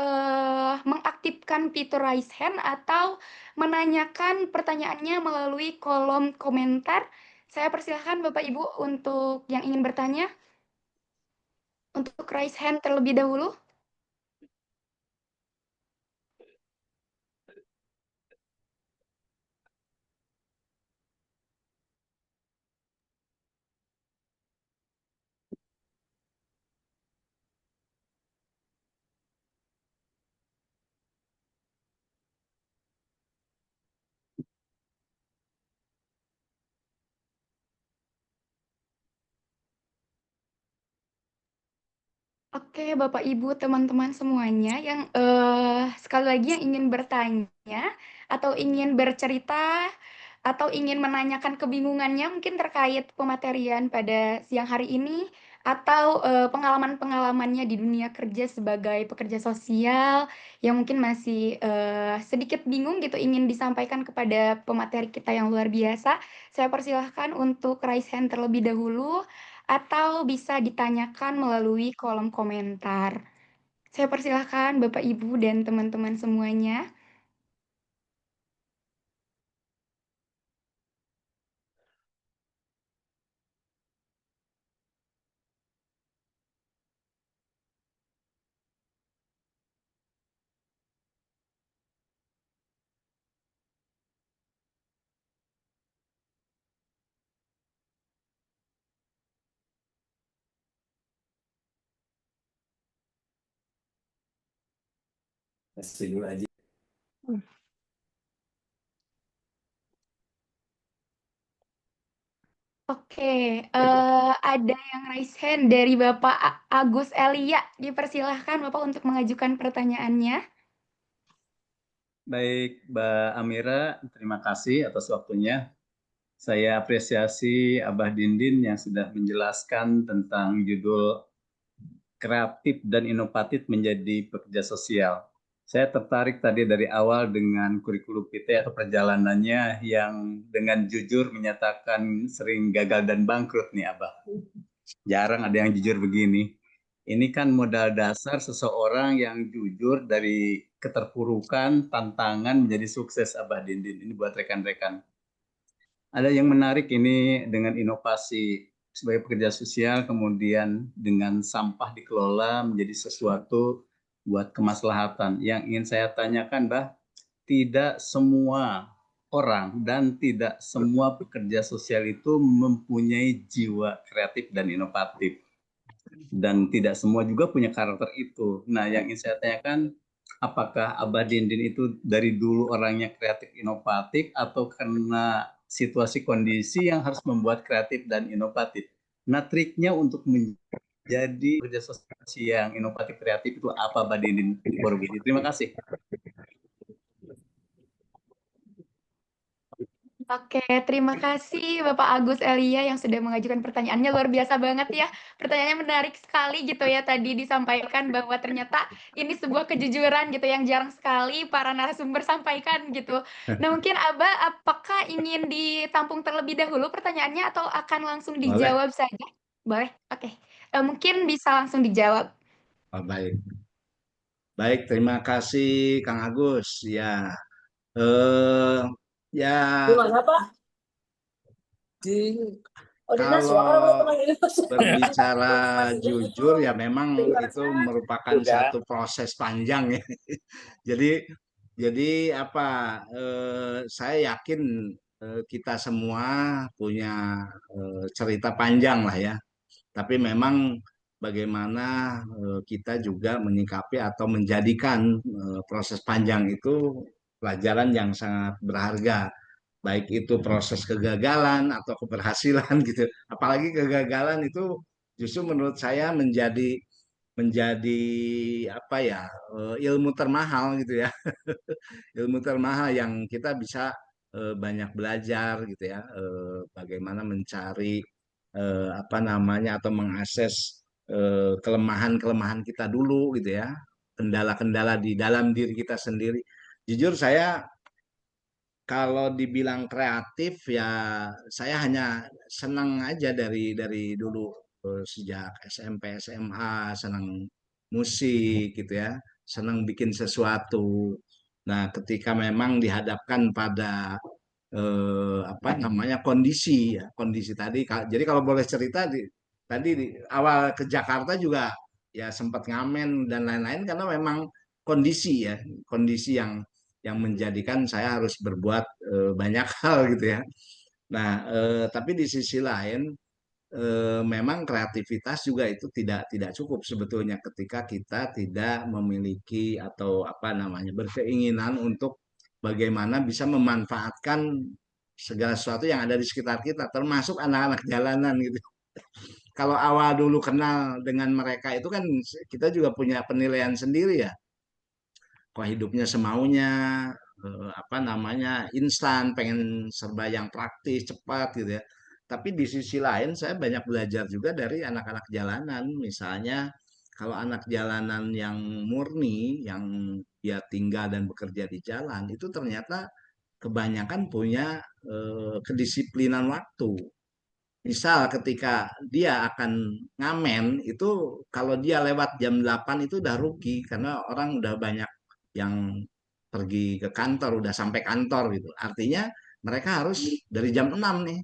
mengaktifkan fitur raise hand atau menanyakan pertanyaannya melalui kolom komentar. Saya persilahkan Bapak Ibu untuk yang ingin bertanya untuk raise hand terlebih dahulu. Oke, Bapak Ibu, teman-teman semuanya yang sekali lagi yang ingin bertanya atau ingin bercerita atau ingin menanyakan kebingungannya mungkin terkait pematerian pada siang hari ini atau pengalaman-pengalamannya di dunia kerja sebagai pekerja sosial yang mungkin masih sedikit bingung gitu ingin disampaikan kepada pemateri kita yang luar biasa, saya persilahkan untuk raise hand terlebih dahulu atau bisa ditanyakan melalui kolom komentar. Saya persilahkan Bapak, Ibu, dan teman-teman semuanya. Setuju aja. Oke, ada yang raise hand dari Bapak Agus Elia. Dipersilahkan Bapak untuk mengajukan pertanyaannya. Baik, Mbak Amira, terima kasih atas waktunya. Saya apresiasi Abah Dindin yang sudah menjelaskan tentang judul kreatif dan inovatif menjadi pekerja sosial. Saya tertarik tadi dari awal dengan kurikulum PT atau perjalanannya yang dengan jujur menyatakan sering gagal dan bangkrut nih Abah. Jarang ada yang jujur begini. Ini kan modal dasar seseorang yang jujur dari keterpurukan, tantangan menjadi sukses Abah Dindin. Ini buat rekan-rekan. Ada yang menarik ini dengan inovasi sebagai pekerja sosial, kemudian dengan sampah dikelola menjadi sesuatu buat kemaslahatan. Yang ingin saya tanyakan, Bah, tidak semua orang dan tidak semua pekerja sosial itu mempunyai jiwa kreatif dan inovatif. Dan tidak semua juga punya karakter itu. Nah, yang ingin saya tanyakan, apakah Abah Dindin itu dari dulu orangnya kreatif inovatif atau karena situasi kondisi yang harus membuat kreatif dan inovatif? Nah, triknya untuk menjadi pekerja sosial yang inovatif kreatif itu apa, Abah Dindin Borobudi? Terima kasih. Oke, terima kasih Bapak Agus Elia yang sudah mengajukan pertanyaannya. Luar biasa banget ya. Pertanyaannya menarik sekali gitu ya. Tadi disampaikan bahwa ternyata ini sebuah kejujuran gitu yang jarang sekali para narasumber sampaikan gitu. Nah, mungkin Abah apakah ingin ditampung terlebih dahulu pertanyaannya atau akan langsung Boleh. dijawab saja? Boleh? Oke. Mungkin bisa langsung dijawab. Oh, baik. Baik, terima kasih Kang Agus. Ya, ya Di mana, Pak? Di Dinas ya? kalau berbicara jujur ya memang itu merupakan satu proses panjang ya. Jadi apa? Saya yakin kita semua punya cerita panjang lah ya. Tapi memang bagaimana kita juga menyikapi atau menjadikan proses panjang itu pelajaran yang sangat berharga, baik itu proses kegagalan atau keberhasilan gitu. Apalagi kegagalan itu justru menurut saya menjadi apa ya, ilmu termahal gitu ya. Ilmu termahal yang kita bisa banyak belajar gitu ya, bagaimana mencari apa namanya atau mengakses kelemahan-kelemahan kita dulu gitu ya, kendala-kendala di dalam diri kita sendiri. Jujur saya kalau dibilang kreatif ya saya hanya senang aja dari dulu, sejak SMP SMA senang musik gitu ya, senang bikin sesuatu. Nah, ketika memang dihadapkan pada apa namanya kondisi ya, kondisi tadi. Jadi kalau boleh cerita tadi di awal ke Jakarta juga ya sempat ngamen dan lain-lain karena memang kondisi ya, kondisi yang menjadikan saya harus berbuat banyak hal gitu ya. Nah, tapi di sisi lain memang kreativitas juga itu tidak cukup sebetulnya ketika kita tidak memiliki atau apa namanya berkeinginan untuk bagaimana bisa memanfaatkan segala sesuatu yang ada di sekitar kita, termasuk anak-anak jalanan gitu. kalau awal dulu kenal dengan mereka itu kan kita juga punya penilaian sendiri ya. Kok hidupnya semaunya, apa namanya, instan, pengen serba yang praktis, cepat gitu ya. Tapi di sisi lain saya banyak belajar juga dari anak-anak jalanan. Misalnya kalau anak jalanan yang murni, yang dia tinggal dan bekerja di jalan, itu ternyata kebanyakan punya kedisiplinan waktu. Misal ketika dia akan ngamen itu kalau dia lewat jam 8 itu udah rugi karena orang udah banyak yang pergi ke kantor, udah sampai kantor gitu. Artinya mereka harus dari jam 6 nih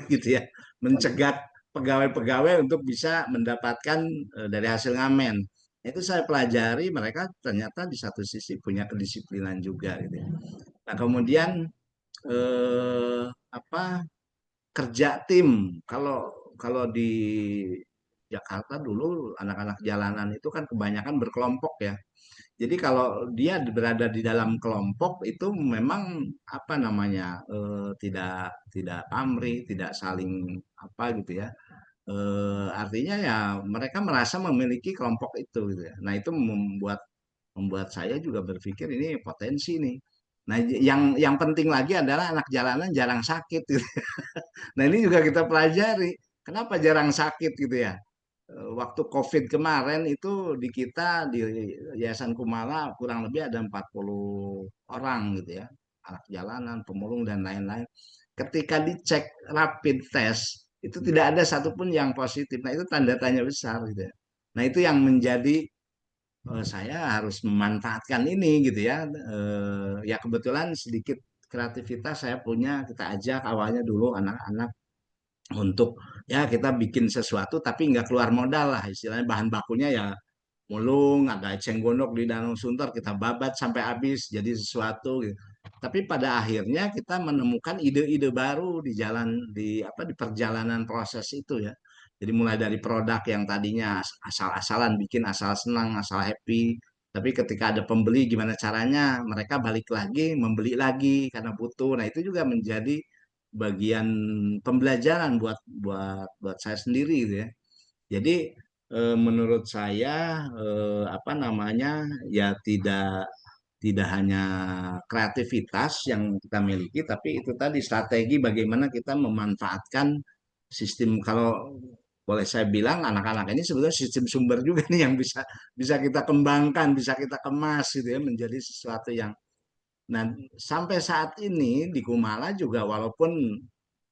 gitu ya, mencegat pegawai-pegawai untuk bisa mendapatkan dari hasil ngamen. Itu saya pelajari mereka ternyata di satu sisi punya kedisiplinan juga gitu ya. Nah, kemudian apa kerja tim. Kalau kalau di Jakarta dulu anak-anak jalanan itu kan kebanyakan berkelompok ya. Jadi kalau dia berada di dalam kelompok itu memang apa namanya tidak tidak pamrih, tidak saling apa gitu ya. Artinya ya mereka merasa memiliki kelompok itu gitu ya. Nah itu membuat membuat saya juga berpikir ini potensi nih. Nah yang penting lagi adalah anak jalanan jarang sakit gitu. Nah ini juga kita pelajari. Kenapa jarang sakit gitu ya? Waktu COVID kemarin itu di kita di Yayasan Kumala kurang lebih ada 40 orang gitu ya. Anak jalanan, pemulung dan lain-lain. Ketika dicek rapid test itu tidak ada satupun yang positif. Nah itu tanda tanya besar gitu ya. Nah itu yang menjadi saya harus memanfaatkan ini gitu ya. Ya kebetulan sedikit kreativitas saya punya, kita ajak awalnya dulu anak-anak untuk ya kita bikin sesuatu tapi nggak keluar modal lah istilahnya bahan bakunya ya mulung, ada eceng gondok di Danau Sunter kita babat sampai habis jadi sesuatu gitu. Tapi pada akhirnya kita menemukan ide-ide baru di jalan di apa di perjalanan proses itu ya. Jadi mulai dari produk yang tadinya asal-asalan bikin asal senang, asal happy, tapi ketika ada pembeli gimana caranya mereka balik lagi, membeli lagi karena butuh. Nah, itu juga menjadi bagian pembelajaran buat buat buat saya sendiri gitu ya. Jadi menurut saya apa namanya ya tidak tidak hanya kreativitas yang kita miliki, tapi itu tadi strategi bagaimana kita memanfaatkan sistem kalau boleh saya bilang anak-anak ini sebetulnya sistem sumber juga nih yang bisa bisa kita kembangkan, bisa kita kemas gitu ya menjadi sesuatu yang nah sampai saat ini di Kumala juga walaupun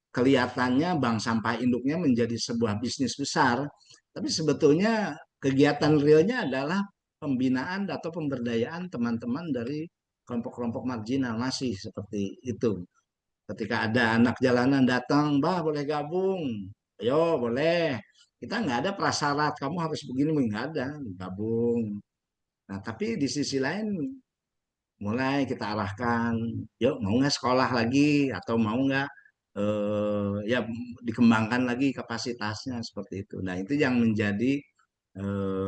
kelihatannya bank sampah induknya menjadi sebuah bisnis besar, tapi sebetulnya kegiatan realnya adalah pembinaan atau pemberdayaan teman-teman dari kelompok-kelompok marginal masih seperti itu. Ketika ada anak jalanan datang, Mbah boleh gabung, ayo boleh. Kita nggak ada prasyarat, kamu harus begini, nggak ada, gabung. Nah, tapi di sisi lain mulai kita arahkan, yuk mau nggak sekolah lagi atau mau nggak ya dikembangkan lagi kapasitasnya seperti itu. Nah itu yang menjadi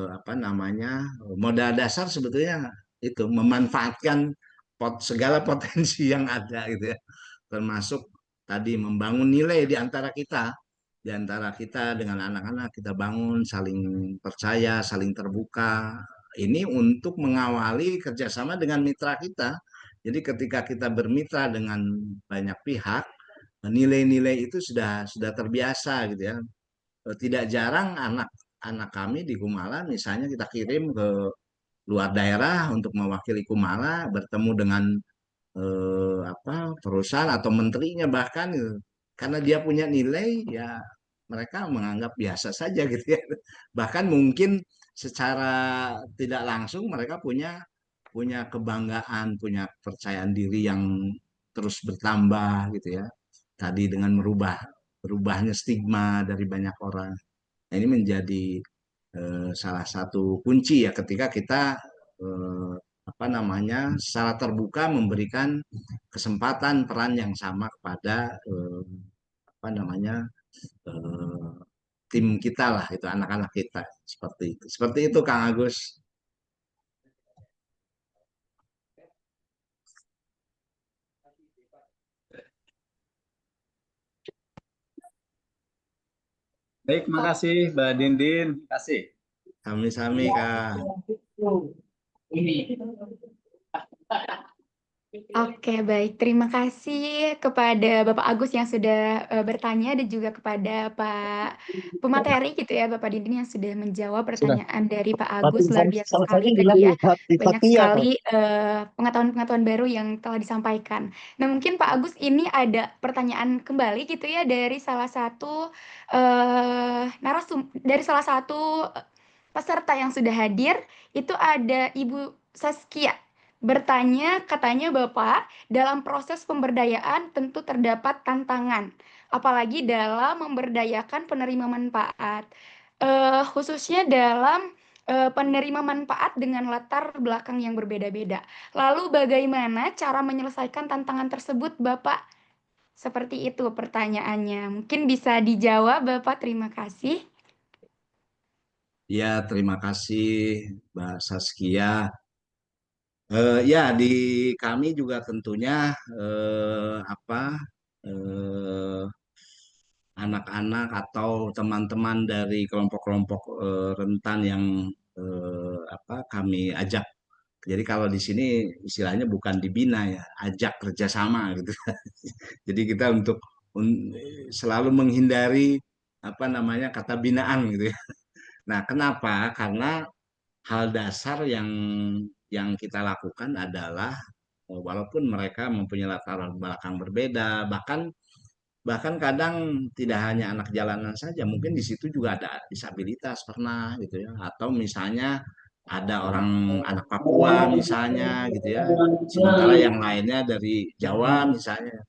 apa namanya modal dasar sebetulnya itu memanfaatkan segala potensi yang ada gitu ya, termasuk tadi membangun nilai di antara kita dengan anak-anak kita bangun saling percaya, saling terbuka. Ini untuk mengawali kerjasama dengan mitra kita. Jadi ketika kita bermitra dengan banyak pihak, nilai-nilai itu sudah terbiasa gitu ya. Tidak jarang anak-anak kami di Kumala misalnya kita kirim ke luar daerah untuk mewakili Kumala bertemu dengan apa perusahaan atau menterinya bahkan gitu. Karena dia punya nilai ya mereka menganggap biasa saja gitu ya. Bahkan mungkin secara tidak langsung mereka punya punya kebanggaan, punya kepercayaan diri yang terus bertambah gitu ya. Tadi dengan berubahnya stigma dari banyak orang. Nah, ini menjadi salah satu kunci ya ketika kita eh, apa namanya secara terbuka memberikan kesempatan peran yang sama kepada apa namanya eh, tim kita lah itu anak-anak kita seperti itu Kang Agus. Baik, makasih Mbak Dindin. Kasih. Sami-sami, Kak. Oke, baik. Terima kasih kepada Bapak Agus yang sudah bertanya dan juga kepada Pak pemateri gitu ya, Bapak Dindin yang sudah menjawab Sudah. pertanyaan dari Pak Tapi Agus. Luar biasa sama sekali saya bilang tadi ya. di Banyak Fathia, sekali pengetahuan-pengetahuan baru yang telah disampaikan. Nah, mungkin Pak Agus ini ada pertanyaan kembali gitu ya dari salah satu dari salah satu peserta yang sudah hadir, itu ada Ibu Saskia. Bertanya, katanya Bapak, dalam proses pemberdayaan tentu terdapat tantangan, apalagi dalam memberdayakan penerima manfaat, khususnya dalam penerima manfaat dengan latar belakang yang berbeda-beda. Lalu bagaimana cara menyelesaikan tantangan tersebut, Bapak? Seperti itu pertanyaannya. Mungkin bisa dijawab, Bapak. Terima kasih. Ya, terima kasih Mbak Saskia. Ya, di kami juga tentunya eh, anak-anak atau teman-teman dari kelompok-kelompok rentan yang kami ajak. Jadi kalau di sini istilahnya bukan dibina ya, ajak kerjasama gitu. Jadi kita untuk selalu menghindari apa namanya kata binaan gitu ya. Nah, kenapa? Karena hal dasar yang kita lakukan adalah walaupun mereka mempunyai latar belakang berbeda, bahkan bahkan kadang tidak hanya anak jalanan saja, mungkin di situ juga ada disabilitas pernah gitu ya, atau misalnya ada orang anak Papua misalnya gitu ya, sementara yang lainnya dari Jawa misalnya.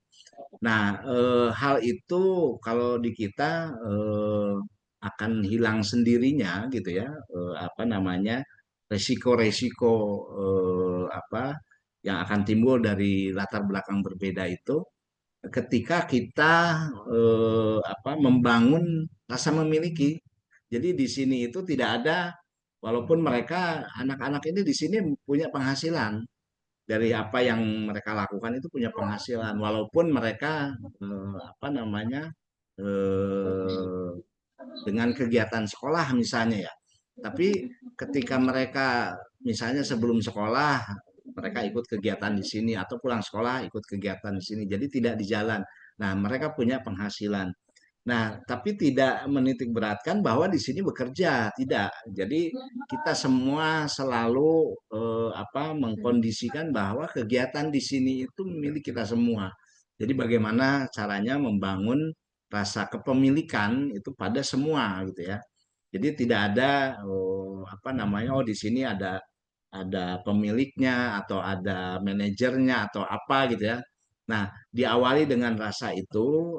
Nah, hal itu kalau di kita akan hilang sendirinya gitu ya, apa namanya resiko-resiko yang akan timbul dari latar belakang berbeda itu ketika kita membangun rasa memiliki. Jadi di sini itu tidak ada, walaupun mereka anak-anak ini di sini punya penghasilan dari apa yang mereka lakukan itu punya penghasilan, walaupun mereka eh, dengan kegiatan sekolah misalnya ya. Tapi ketika mereka misalnya sebelum sekolah mereka ikut kegiatan di sini atau pulang sekolah ikut kegiatan di sini. Jadi tidak di jalan. Nah, mereka punya penghasilan. Nah, tapi tidak menitik beratkan bahwa di sini bekerja, tidak. Jadi kita semua selalu mengkondisikan bahwa kegiatan di sini itu milik kita semua. Jadi bagaimana caranya membangun rasa kepemilikan itu pada semua gitu ya. Jadi tidak ada di sini ada pemiliknya atau ada manajernya atau apa gitu ya. Nah, diawali dengan rasa itu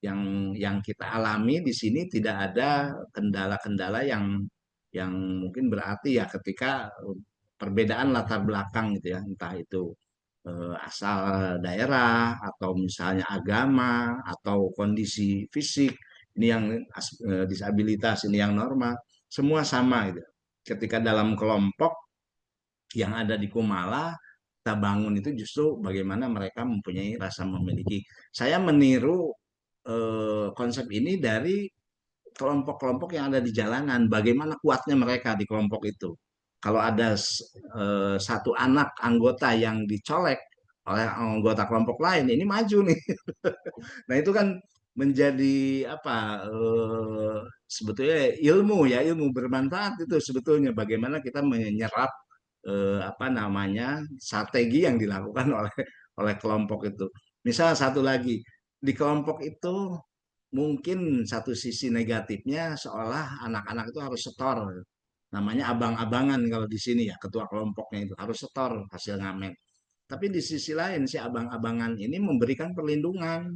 yang kita alami di sini tidak ada kendala-kendala yang mungkin berarti ya ketika perbedaan latar belakang gitu ya, entah itu asal daerah atau misalnya agama atau kondisi fisik ini yang disabilitas ini yang normal semua sama gitu. Ketika dalam kelompok yang ada di Kumala kita bangun itu justru bagaimana mereka mempunyai rasa memiliki. Saya meniru konsep ini dari kelompok-kelompok yang ada di jalanan, bagaimana kuatnya mereka di kelompok itu. Kalau ada satu anak anggota yang dicolek oleh anggota kelompok lain, ini maju nih. Nah itu kan menjadi sebetulnya ilmu bermanfaat itu sebetulnya bagaimana kita menyerap strategi yang dilakukan oleh kelompok itu. Misal satu lagi di kelompok itu mungkin satu sisi negatifnya seolah anak-anak itu harus setor. Namanya abang-abangan kalau di sini ya, ketua kelompoknya itu harus setor hasil ngamen. Tapi di sisi lain si abang-abangan ini memberikan perlindungan,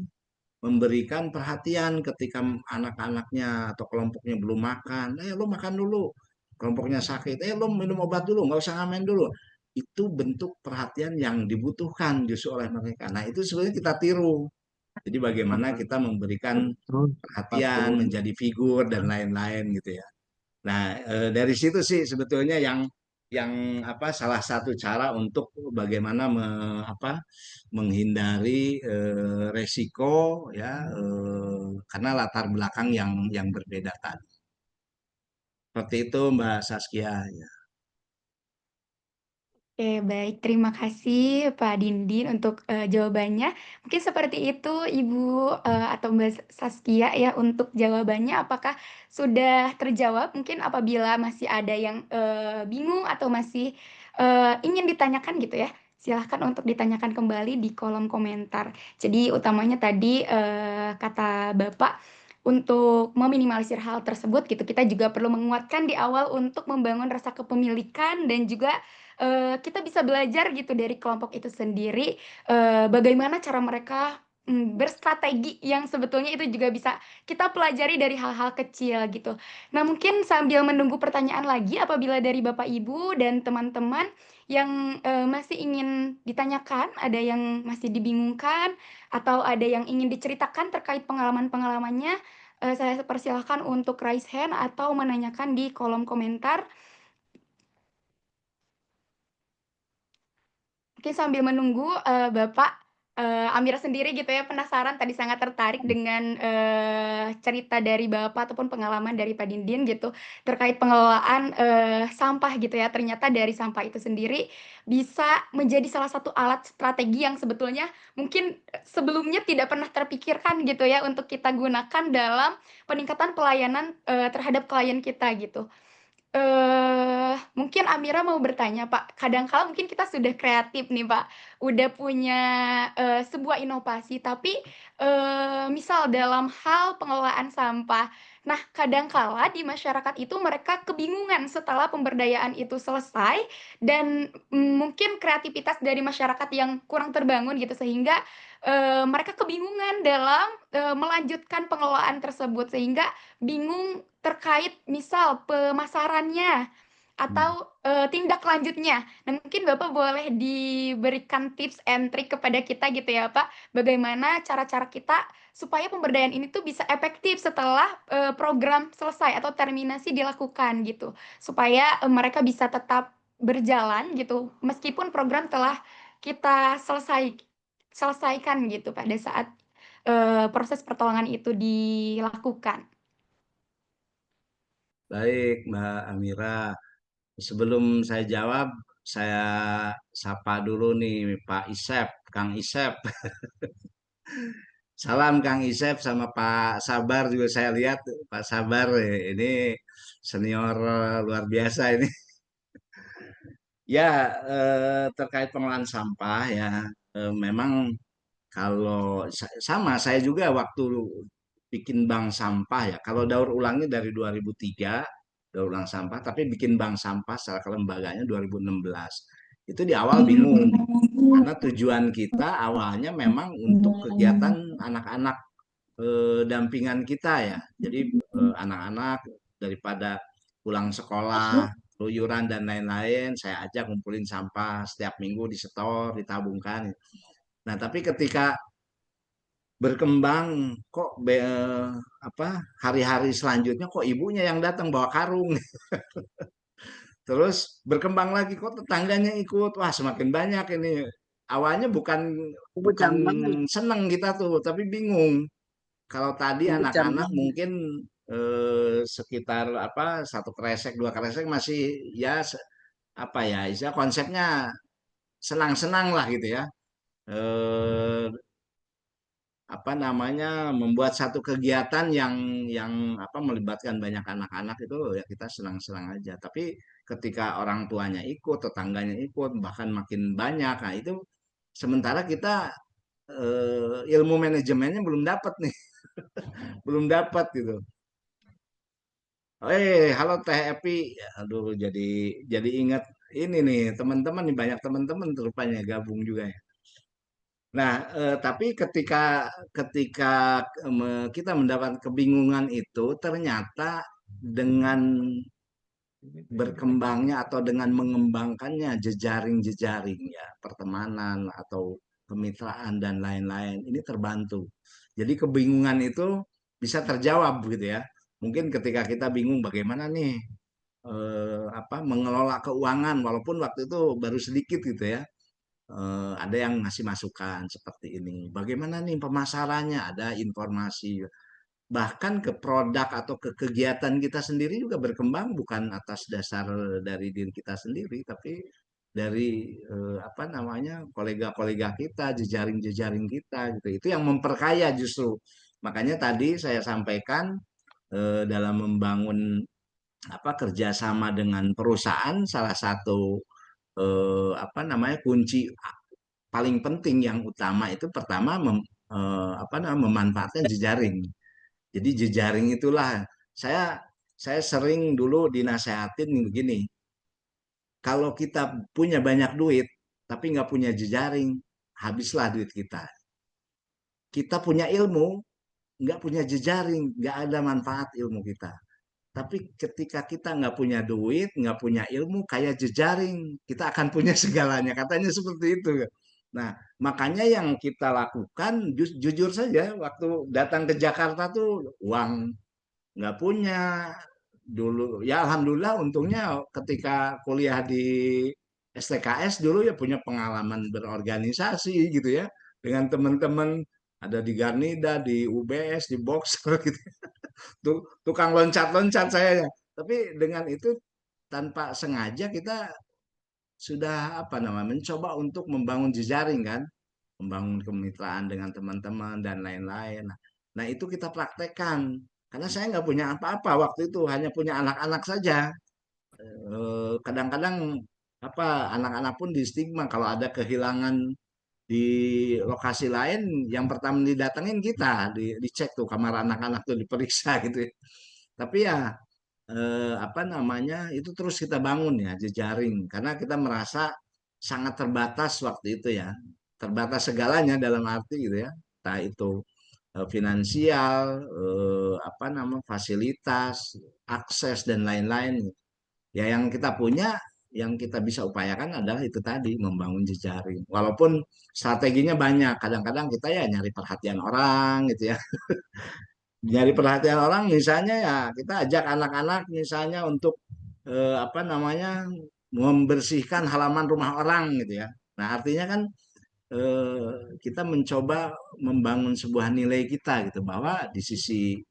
memberikan perhatian ketika anak-anaknya atau kelompoknya belum makan. Lo makan dulu. Kelompoknya sakit. Lo minum obat dulu, nggak usah ngamen dulu. Itu bentuk perhatian yang dibutuhkan justru oleh mereka. Nah itu sebenarnya kita tiru. Jadi bagaimana kita memberikan perhatian, menjadi figur dan lain-lain gitu ya. Nah dari situ sih sebetulnya yang salah satu cara untuk bagaimana menghindari resiko ya karena latar belakang yang berbeda tadi. Seperti itu Mbak Saskia. Ya. Oke, baik. Terima kasih Pak Dindin untuk jawabannya. Mungkin seperti itu Ibu atau Mbak Saskia ya untuk jawabannya. Apakah sudah terjawab? Mungkin apabila masih ada yang bingung atau masih ingin ditanyakan gitu ya, silahkan untuk ditanyakan kembali di kolom komentar. Jadi utamanya tadi kata Bapak untuk meminimalisir hal tersebut gitu, kita juga perlu menguatkan di awal untuk membangun rasa kepemilikan dan juga kita bisa belajar gitu dari kelompok itu sendiri, bagaimana cara mereka, berstrategi yang sebetulnya itu juga bisa kita pelajari dari hal-hal kecil gitu. Nah mungkin sambil menunggu pertanyaan lagi apabila dari Bapak Ibu dan teman-teman yang, masih ingin ditanyakan, ada yang masih dibingungkan, atau ada yang ingin diceritakan terkait pengalaman-pengalamannya, saya persilahkan untuk raise hand atau menanyakan di kolom komentar. Oke, sambil menunggu, Bapak, Amira sendiri gitu ya, penasaran tadi sangat tertarik dengan, cerita dari Bapak ataupun pengalaman dari Pak Dindin gitu, terkait pengelolaan, sampah gitu ya. Ternyata dari sampah itu sendiri bisa menjadi salah satu alat strategi yang sebetulnya mungkin, sebelumnya tidak pernah terpikirkan gitu ya, untuk kita gunakan dalam peningkatan pelayanan, terhadap klien kita gitu. Mungkin Amira mau bertanya, Pak. Kadang kala mungkin kita sudah kreatif nih, Pak, udah punya, sebuah inovasi, tapi, misal dalam hal pengelolaan sampah. Nah, kadang kala di masyarakat itu mereka kebingungan setelah pemberdayaan itu selesai dan, mungkin kreativitas dari masyarakat yang kurang terbangun gitu, sehingga, mereka kebingungan dalam, melanjutkan pengelolaan tersebut, sehingga bingung terkait misal pemasarannya atau, tindak lanjutnya. Nah, mungkin Bapak boleh diberikan tips and trick kepada kita gitu ya, Pak, bagaimana cara-cara kita supaya pemberdayaan ini tuh bisa efektif setelah, program selesai atau terminasi dilakukan gitu. Supaya, mereka bisa tetap berjalan gitu, meskipun program telah kita selesaikan gitu pada saat, proses pertolongan itu dilakukan. Baik Mbak Amira. Sebelum saya jawab, saya sapa dulu nih Pak Isep, Kang Isep. Salam Kang Isep sama Pak Sabar juga saya lihat Pak Sabar ini senior luar biasa ini. Ya terkait pengelolaan sampah ya memang kalau sama saya juga waktu bikin bank sampah ya. Kalau daur ulangnya dari 2003 daur ulang sampah, tapi bikin bank sampah secara kelembagaannya 2016. Itu di awal bingung karena tujuan kita awalnya memang untuk kegiatan anak-anak dampingan kita ya. Jadi anak-anak daripada pulang sekolah, keluyuran dan lain-lain, saya ajak ngumpulin sampah setiap minggu disetor, ditabungkan. Nah, tapi ketika berkembang kok hari-hari selanjutnya kok ibunya yang datang bawa karung. Terus berkembang lagi kok tetangganya ikut. Wah, semakin banyak ini. Awalnya bukan seneng kita tuh, tapi bingung. Kalau tadi anak-anak mungkin sekitar satu kresek dua kresek masih ya istilah konsepnya senang-senang lah gitu ya. Eh, membuat satu kegiatan yang melibatkan banyak anak-anak itu ya kita senang-senang aja. Tapi ketika orang tuanya ikut, tetangganya ikut, bahkan makin banyak, nah itu sementara kita ilmu manajemennya belum dapat nih, belum dapat gitu. Halo Teh Epi, aduh jadi ingat ini nih teman-teman nih banyak teman-teman rupanya gabung juga ya. Nah, tapi ketika kita mendapat kebingungan itu, ternyata dengan berkembangnya atau dengan mengembangkannya jejaring-jejaring ya, pertemanan atau kemitraan dan lain-lain, ini terbantu. Jadi kebingungan itu bisa terjawab gitu ya. Mungkin ketika kita bingung bagaimana nih mengelola keuangan walaupun waktu itu baru sedikit gitu ya. Ada yang ngasih masukan seperti ini. Bagaimana nih pemasarannya? Ada informasi. Bahkan ke produk atau ke kegiatan kita sendiri juga berkembang bukan atas dasar dari diri kita sendiri, tapi dari kolega-kolega kita, jejaring-jejaring kita gitu. Itu yang memperkaya justru. Makanya tadi saya sampaikan dalam membangun kerjasama dengan perusahaan salah satu kunci paling penting yang utama itu pertama memanfaatkan jejaring. Jadi jejaring itulah saya saya sering dulu dinasehatin begini, kalau kita punya banyak duit tapi nggak punya jejaring, habislah duit kita. Kita punya ilmu, nggak punya jejaring, nggak ada manfaat ilmu kita. Tapi ketika kita nggak punya duit, nggak punya ilmu, kayak jejaring, kita akan punya segalanya. Katanya seperti itu. Nah, makanya yang kita lakukan, jujur saja, waktu datang ke Jakarta tuh uang nggak punya. Dulu, ya alhamdulillah untungnya ketika kuliah di STKS dulu ya punya pengalaman berorganisasi gitu ya. Dengan teman-teman, ada di Garnida, di UBS, di Boxer gitu. Tukang loncat-loncat saya ya. Tapi dengan itu tanpa sengaja kita sudah mencoba untuk membangun jejaring kan, membangun kemitraan dengan teman-teman dan lain-lain. Nah, itu kita praktekkan karena saya nggak punya apa-apa waktu itu, hanya punya anak-anak saja. Kadang-kadang anak-anak pun di stigma kalau ada kehilangan di lokasi lain, yang pertama didatengin kita, dicek tuh kamar anak-anak tuh diperiksa gitu ya. Tapi ya itu terus kita bangun ya jejaring karena kita merasa sangat terbatas waktu itu ya, terbatas segalanya dalam arti gitu ya, entah itu finansial, fasilitas, akses dan lain-lain. Ya yang kita punya, yang kita bisa upayakan adalah itu tadi, membangun jejaring. Walaupun strateginya banyak, kadang-kadang kita ya nyari perhatian orang gitu ya. Nyari perhatian orang misalnya ya kita ajak anak-anak misalnya untuk membersihkan halaman rumah orang gitu ya. Nah, artinya kan kita mencoba membangun sebuah nilai kita gitu, bahwa di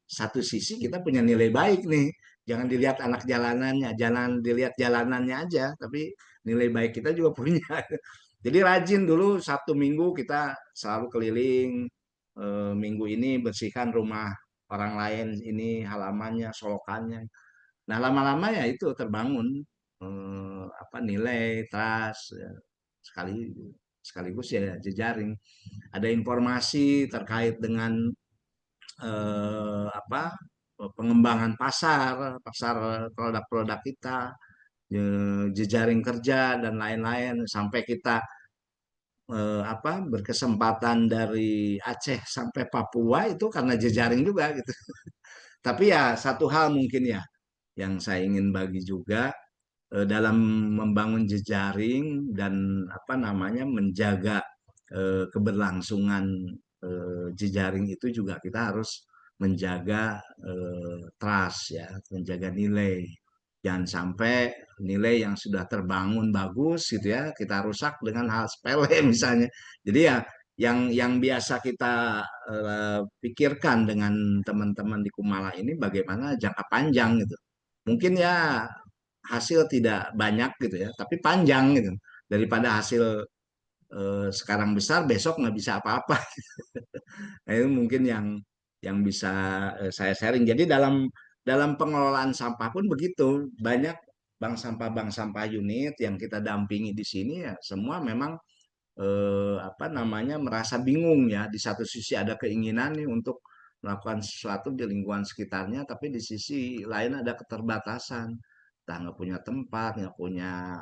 satu sisi kita punya nilai baik nih. Jangan dilihat anak jalanannya, jangan dilihat jalanannya aja, tapi nilai baik kita juga punya. Jadi rajin dulu Sabtu Minggu kita selalu keliling, minggu ini bersihkan rumah orang lain, ini halamannya, solokannya. Nah, lama-lama ya itu terbangun nilai, trust ya. Sekaligus ya jejaring. Ada informasi terkait dengan pengembangan pasar produk-produk kita, jejaring kerja dan lain-lain, sampai kita berkesempatan dari Aceh sampai Papua itu karena jejaring juga gitu. Tapi ya satu hal mungkin ya yang saya ingin bagi juga, dalam membangun jejaring dan menjaga keberlangsungan jejaring itu juga kita harus menjaga trust ya, menjaga nilai. Jangan sampai nilai yang sudah terbangun bagus gitu ya kita rusak dengan hal sepele misalnya. Jadi ya yang biasa kita pikirkan dengan teman-teman di Kumala ini bagaimana jangka panjang gitu. Mungkin ya hasil tidak banyak gitu ya, tapi panjang gitu. Daripada hasil sekarang besar, besok nggak bisa apa-apa. Nah, itu mungkin yang bisa saya sharing. Jadi dalam pengelolaan sampah pun begitu. Banyak bank sampah unit yang kita dampingi di sini ya, semua memang merasa bingung ya. Di satu sisi ada keinginan nih untuk melakukan sesuatu di lingkungan sekitarnya, tapi di sisi lain ada keterbatasan. Entah nggak punya tempat, nggak punya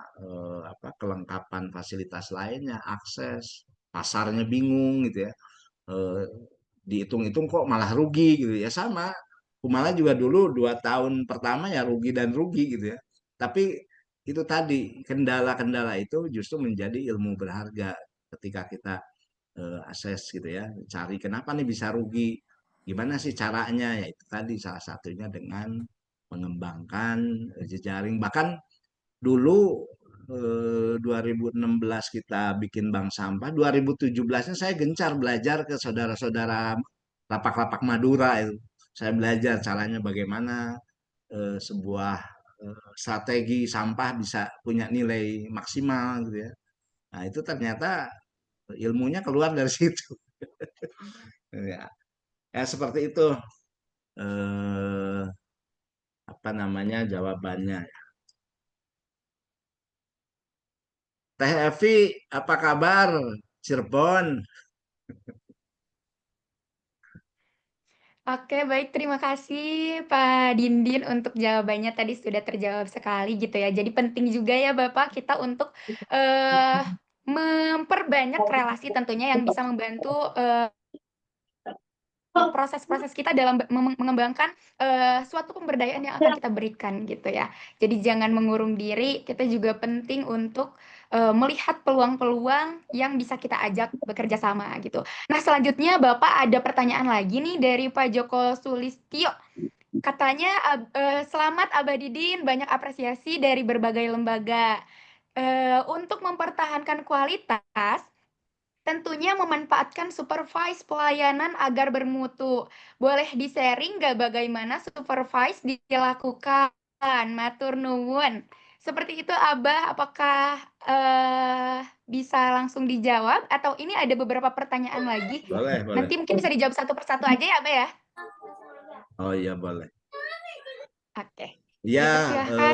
kelengkapan fasilitas lainnya, akses, pasarnya bingung gitu ya. Eh, Dihitung-hitung kok malah rugi gitu ya, sama. Kumala juga dulu 2 tahun pertama ya rugi dan rugi gitu ya. Tapi itu tadi kendala-kendala itu justru menjadi ilmu berharga ketika kita akses gitu ya, cari kenapa nih bisa rugi, gimana sih caranya, ya itu tadi salah satunya dengan mengembangkan jejaring. Bahkan dulu 2016 kita bikin bank sampah, 2017-nya saya gencar belajar ke saudara-saudara lapak-lapak Madura itu. Saya belajar caranya bagaimana sebuah strategi sampah bisa punya nilai maksimal gitu ya. Nah, itu ternyata ilmunya keluar dari situ. Ya, ya seperti itu eh, apa namanya jawabannya. Teh Evi, apa kabar? Cirebon. Oke, baik. Terima kasih Pak Dindin untuk jawabannya tadi sudah terjawab sekali gitu ya. Jadi penting juga ya Bapak kita untuk eh, memperbanyak relasi tentunya yang bisa membantu proses-proses kita dalam mengembangkan suatu pemberdayaan yang akan kita berikan gitu ya. Jadi jangan mengurung diri, kita juga penting untuk melihat peluang-peluang yang bisa kita ajak bekerja sama gitu. Nah, selanjutnya Bapak ada pertanyaan lagi nih dari Pak Joko Sulistyo. Katanya, selamat Abah Didin, banyak apresiasi dari berbagai lembaga. Untuk mempertahankan kualitas, tentunya memanfaatkan supervise pelayanan agar bermutu. Boleh di-sharing nggak bagaimana supervise dilakukan? Matur nuwun. Seperti itu Abah, apakah bisa langsung dijawab atau ini ada beberapa pertanyaan lagi? Boleh, boleh. Nanti mungkin bisa dijawab satu persatu aja ya Abah ya? Oh iya, boleh. Oke, Ya, dipersilahkan.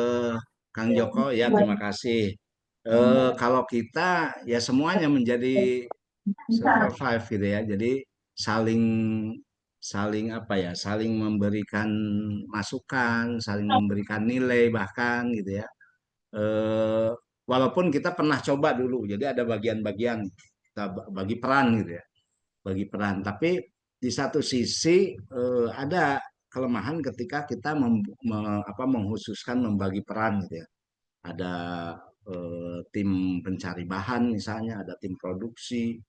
Kang Joko, ya terima kasih. Kalau kita ya semuanya menjadi survive gitu ya. Jadi saling saling apa ya, saling memberikan masukan, saling memberikan nilai bahkan gitu ya. Eh, Walaupun kita pernah coba dulu, jadi ada bagian-bagian kita bagi peran gitu ya, bagi peran. Tapi di satu sisi ada kelemahan ketika kita menghususkan membagi peran gitu ya. Ada tim pencari bahan misalnya, ada tim produksi,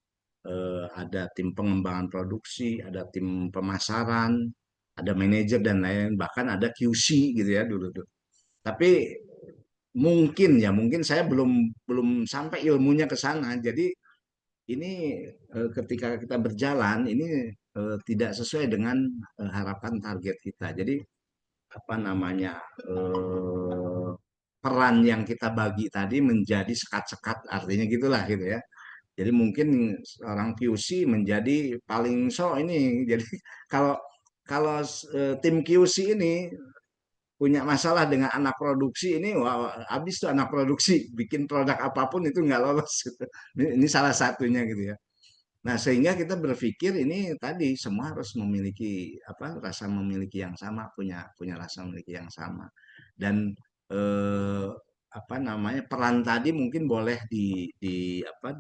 ada tim pengembangan produksi, ada tim pemasaran, ada manajer dan lain-lain, bahkan ada QC gitu ya dulu tuh. Tapi mungkin saya belum belum sampai ilmunya ke sana. Jadi ini ketika kita berjalan ini tidak sesuai dengan harapan target kita. Jadi apa namanya peran yang kita bagi tadi menjadi sekat-sekat artinya gitulah gitu ya. Jadi mungkin seorang QC menjadi paling so ini. Jadi kalau kalau tim QC ini punya masalah dengan anak produksi ini, wah, habis tuh anak produksi bikin produk apapun itu nggak lolos. Ini salah satunya gitu ya. Nah, sehingga kita berpikir ini tadi semua harus memiliki apa rasa memiliki yang sama, punya punya rasa memiliki yang sama. Dan eh, apa namanya peran tadi mungkin boleh di apa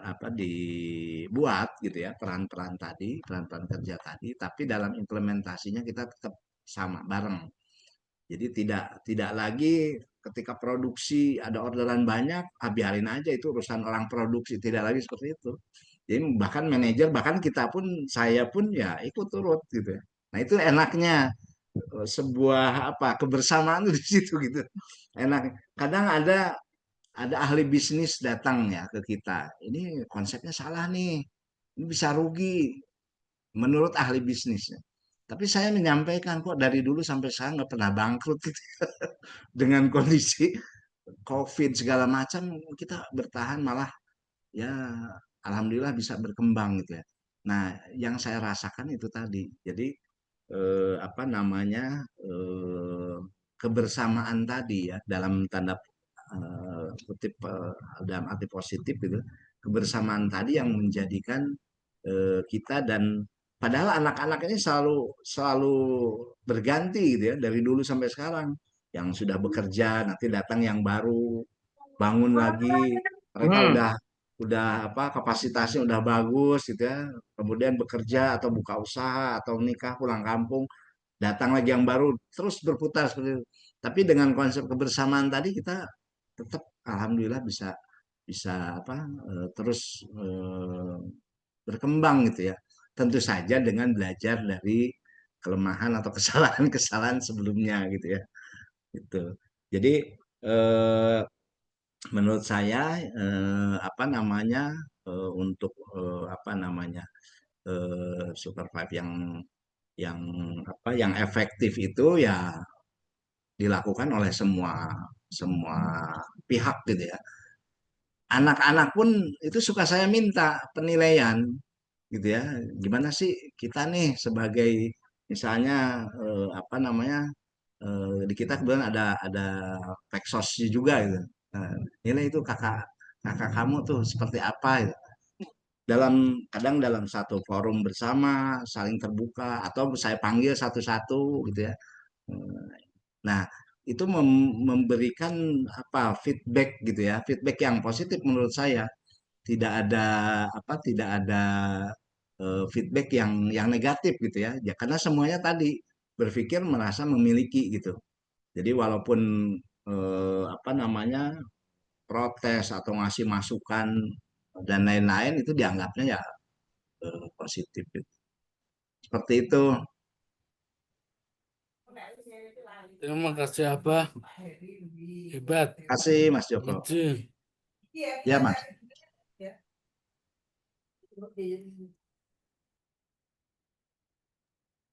apa dibuat gitu ya peran-peran tadi, peran-peran kerja tadi, tapi dalam implementasinya kita tetap sama bareng. Jadi tidak tidak lagi ketika produksi ada orderan banyak, biarin aja itu urusan orang produksi, tidak lagi seperti itu. Jadi bahkan manajer, bahkan kita pun, saya pun ya ikut turut gitu ya. Nah itu enaknya sebuah apa kebersamaan di situ gitu. Enak. Kadang ada ahli bisnis datang ya ke kita. Ini konsepnya salah nih. Ini bisa rugi menurut ahli bisnisnya. Tapi saya menyampaikan kok dari dulu sampai sekarang nggak pernah bangkrut gitu. Dengan kondisi COVID segala macam kita bertahan malah ya alhamdulillah bisa berkembang gitu ya. Nah, yang saya rasakan itu tadi. Jadi apa namanya kebersamaan tadi ya dalam tanda kutip dalam arti positif gitu. Kebersamaan tadi yang menjadikan kita dan padahal anak-anak ini selalu selalu berganti gitu ya dari dulu sampai sekarang. Yang sudah bekerja nanti datang yang baru bangun lagi mereka udah apa kapasitasnya udah bagus gitu ya kemudian bekerja atau buka usaha atau nikah pulang kampung datang lagi yang baru terus berputar seperti itu tapi dengan konsep kebersamaan tadi kita tetap alhamdulillah bisa bisa apa terus berkembang gitu ya tentu saja dengan belajar dari kelemahan atau kesalahan-kesalahan sebelumnya gitu ya. Gitu. Jadi eh, menurut saya apa namanya untuk apa namanya super five yang apa yang efektif itu ya dilakukan oleh semua semua pihak gitu ya. Anak-anak pun itu suka saya minta penilaian gitu ya. Gimana sih kita nih sebagai misalnya apa namanya di kita kebetulan ada peksosnya juga gitu. Nah, nilai itu kakak kakak kamu tuh seperti apa gitu. Kadang dalam satu forum bersama saling terbuka atau saya panggil satu-satu gitu ya. Nah, itu memberikan apa feedback gitu ya, feedback yang positif menurut saya. Tidak ada apa, tidak ada feedback yang negatif gitu ya. Ya karena semuanya tadi berpikir merasa memiliki gitu. Jadi walaupun apa namanya protes atau ngasih masukan dan lain-lain itu dianggapnya ya positif. Gitu. Seperti itu. Terima kasih Abah. Hebat. Terima kasih Mas Joko. Rajin. Ya Mas.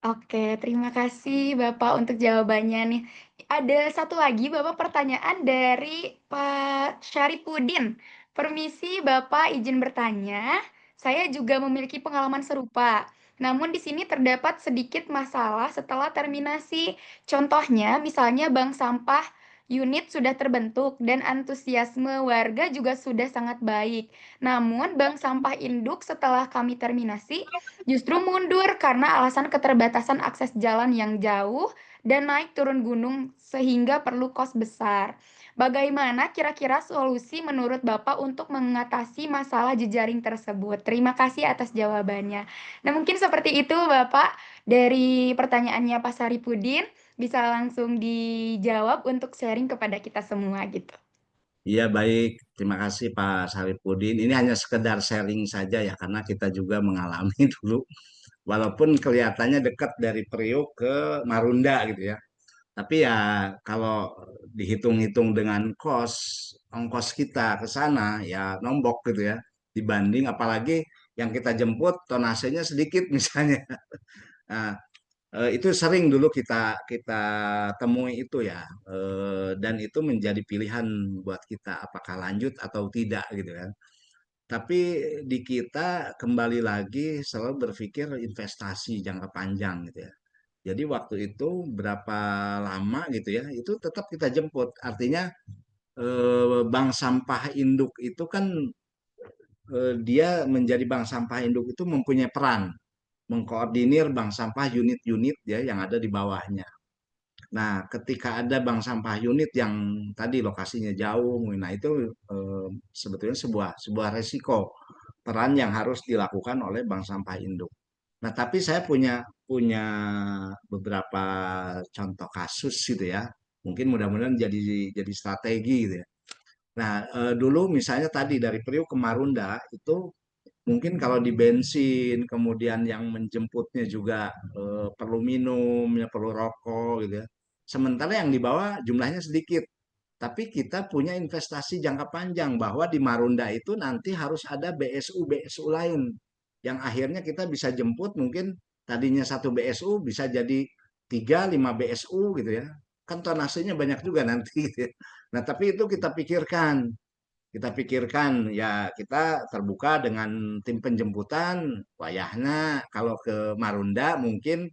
Oke, terima kasih Bapak untuk jawabannya nih. Ada satu lagi Bapak pertanyaan dari Pak Syaripudin. Permisi Bapak izin bertanya, saya juga memiliki pengalaman serupa. Namun di sini terdapat sedikit masalah setelah terminasi. Contohnya, misalnya bank sampah unit sudah terbentuk dan antusiasme warga juga sudah sangat baik. Namun bank sampah induk setelah kami terminasi justru mundur karena alasan keterbatasan akses jalan yang jauh dan naik turun gunung sehingga perlu kos besar. Bagaimana kira-kira solusi menurut Bapak untuk mengatasi masalah jejaring tersebut? Terima kasih atas jawabannya. Nah, mungkin seperti itu Bapak dari pertanyaannya Pak Saripudin bisa langsung dijawab untuk sharing kepada kita semua gitu. Iya baik, terima kasih Pak Saripudin. Ini hanya sekedar sharing saja ya, karena kita juga mengalami dulu, walaupun kelihatannya dekat dari Priok ke Marunda gitu ya. Tapi ya kalau dihitung-hitung dengan ongkos kita ke sana ya nombok gitu ya, dibanding apalagi yang kita jemput tonasenya sedikit misalnya. Nah, itu sering dulu kita kita temui itu ya, dan itu menjadi pilihan buat kita apakah lanjut atau tidak gitu kan. Tapi di kita kembali lagi selalu berpikir investasi jangka panjang gitu ya. Jadi waktu itu berapa lama gitu ya, itu tetap kita jemput. Artinya bank sampah induk itu kan dia menjadi bank sampah induk itu mempunyai peran mengkoordinir bank sampah unit-unit ya yang ada di bawahnya. Nah, ketika ada bank sampah unit yang tadi lokasinya jauh, nah itu sebetulnya sebuah resiko peran yang harus dilakukan oleh bank sampah induk. Nah, tapi saya punya punya beberapa contoh kasus gitu ya. Mungkin mudah-mudahan jadi strategi gitu ya. Nah, dulu misalnya tadi dari Priuk ke Marunda itu mungkin kalau di bensin, kemudian yang menjemputnya juga perlu minum, ya perlu rokok gitu ya. Sementara yang dibawa jumlahnya sedikit. Tapi kita punya investasi jangka panjang bahwa di Marunda itu nanti harus ada BSU-BSU lain. Yang akhirnya kita bisa jemput mungkin tadinya satu BSU bisa jadi 3, 5 BSU gitu ya. Kan tonasenya banyak juga nanti gitu ya. Nah tapi itu kita pikirkan ya kita terbuka dengan tim penjemputan wayahnya kalau ke Marunda mungkin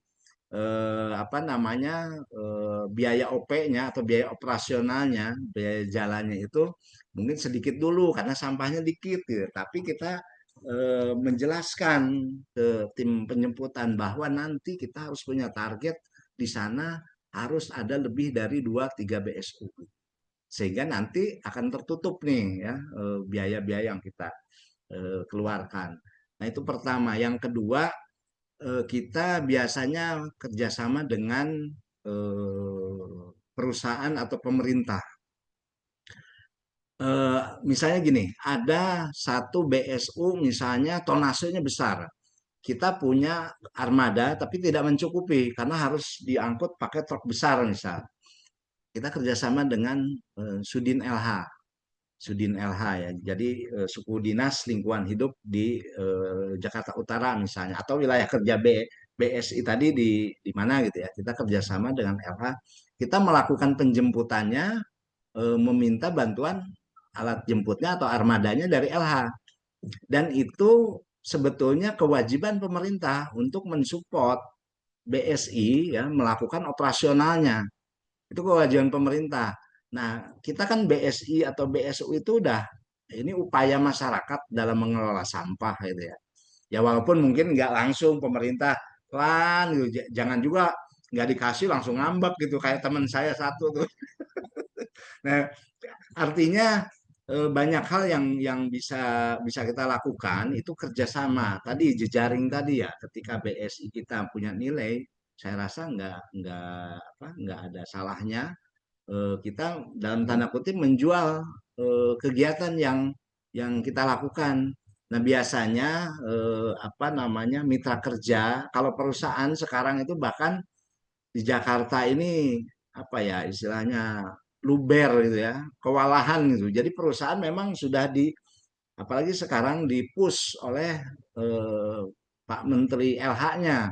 apa namanya biaya OP-nya atau biaya operasionalnya biaya jalannya itu mungkin sedikit dulu karena sampahnya dikit gitu. Tapi kita menjelaskan ke tim penjemputan bahwa nanti kita harus punya target di sana harus ada lebih dari 2-3 BSU sehingga nanti akan tertutup nih ya biaya-biaya yang kita keluarkan. Nah itu pertama. Yang kedua kita biasanya kerjasama dengan perusahaan atau pemerintah. Misalnya gini, ada satu BSU misalnya tonasenya besar, kita punya armada tapi tidak mencukupi karena harus diangkut pakai truk besar misal. Kita kerjasama dengan Sudin LH. Sudin LH ya. Jadi suku dinas lingkungan hidup di Jakarta Utara misalnya atau wilayah kerja BSI tadi di mana gitu ya. Kita kerjasama dengan LH. Kita melakukan penjemputannya, meminta bantuan alat jemputnya atau armadanya dari LH. Dan itu sebetulnya kewajiban pemerintah untuk mensupport BSI ya melakukan operasionalnya. Itu kewajiban pemerintah. Nah, kita kan BSI atau BSU itu udah ini upaya masyarakat dalam mengelola sampah gitu ya. Ya walaupun mungkin nggak langsung pemerintah pelan gitu. Jangan juga nggak dikasih langsung ngambek gitu kayak teman saya satu tuh. Nah, artinya banyak hal yang bisa bisa kita lakukan itu kerjasama. Tadi jejaring tadi ya, ketika BSI kita punya nilai, saya rasa nggak ada salahnya kita dalam tanda kutip menjual kegiatan yang kita lakukan. Nah, biasanya apa namanya mitra kerja kalau perusahaan sekarang itu bahkan di Jakarta ini apa ya istilahnya luber gitu ya, kewalahan gitu. Jadi perusahaan memang sudah apalagi sekarang dipush oleh eh, Pak Menteri LH-nya.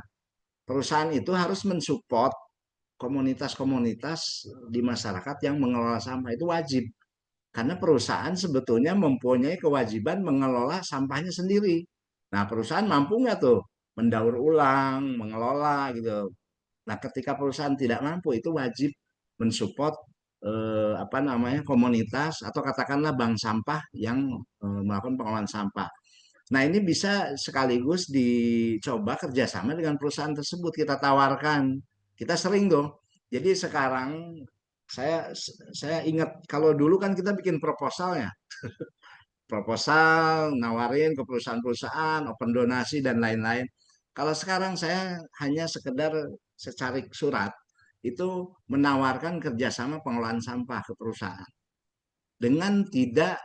Perusahaan itu harus mensupport komunitas-komunitas di masyarakat yang mengelola sampah itu wajib. Karena perusahaan sebetulnya mempunyai kewajiban mengelola sampahnya sendiri. Nah, perusahaan mampu nggak tuh mendaur ulang, mengelola gitu. Nah, ketika perusahaan tidak mampu itu wajib mensupport apa namanya komunitas atau katakanlah bank sampah yang melakukan pengelolaan sampah. Nah, ini bisa sekaligus dicoba kerjasama dengan perusahaan tersebut kita tawarkan. Kita sering dong. Jadi sekarang saya saya ingat kalau dulu kan kita bikin proposalnya, proposal nawarin ke perusahaan-perusahaan, open donasi dan lain-lain. Kalau sekarang saya hanya sekedar secarik surat itu menawarkan kerjasama pengelolaan sampah ke perusahaan dengan tidak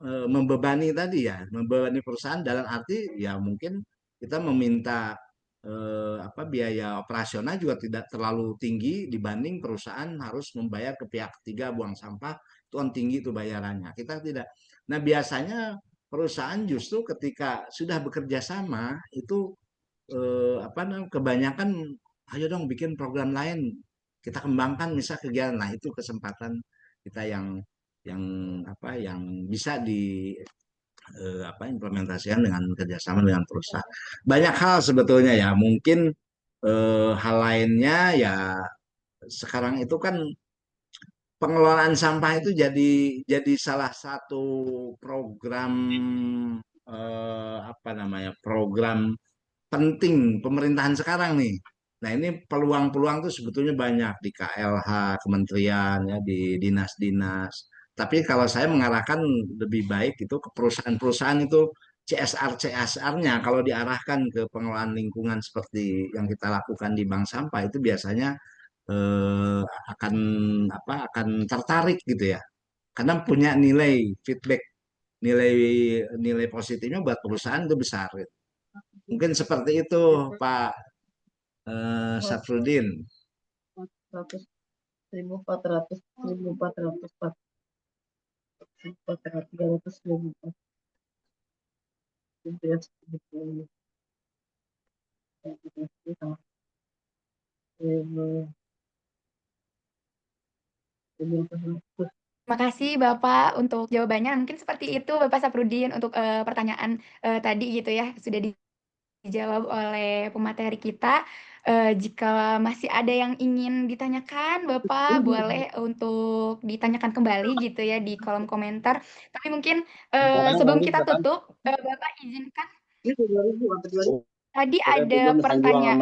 membebani tadi ya, membebani perusahaan dalam arti ya mungkin kita meminta apa biaya operasional juga tidak terlalu tinggi dibanding perusahaan harus membayar ke pihak ketiga buang sampah itu kan tinggi itu bayarannya. Kita tidak. Nah, biasanya perusahaan justru ketika sudah bekerja sama itu apa namanya kebanyakan ayo dong bikin program lain kita kembangkan misal kegiatan nah itu kesempatan kita yang apa yang bisa apa implementasikan dengan kerjasama dengan perusahaan banyak hal sebetulnya ya mungkin hal lainnya ya sekarang itu kan pengelolaan sampah itu jadi salah satu program apa namanya program penting pemerintahan sekarang nih. Nah, ini peluang-peluang tuh sebetulnya banyak di KLH, kementerian ya, di dinas-dinas. Tapi kalau saya mengarahkan lebih baik itu ke perusahaan-perusahaan itu CSR-CSR-nya kalau diarahkan ke pengelolaan lingkungan seperti yang kita lakukan di bank sampah itu biasanya eh, akan akan tertarik gitu ya. Karena punya nilai feedback, nilai nilai positifnya buat perusahaan itu besar. Gitu. Mungkin seperti itu, Pak Safrudin. 1.400, 1.400, 400, 300, 1.400. Terima kasih Bapak untuk jawabannya. Mungkin seperti itu Bapak Safrudin untuk pertanyaan tadi gitu ya sudah dijawab oleh pemateri kita. Jika masih ada yang ingin ditanyakan, Bapak boleh untuk ditanyakan kembali gitu ya di kolom komentar. Tapi mungkin sebelum kita tutup, Bapak izinkan tadi ada pertanyaan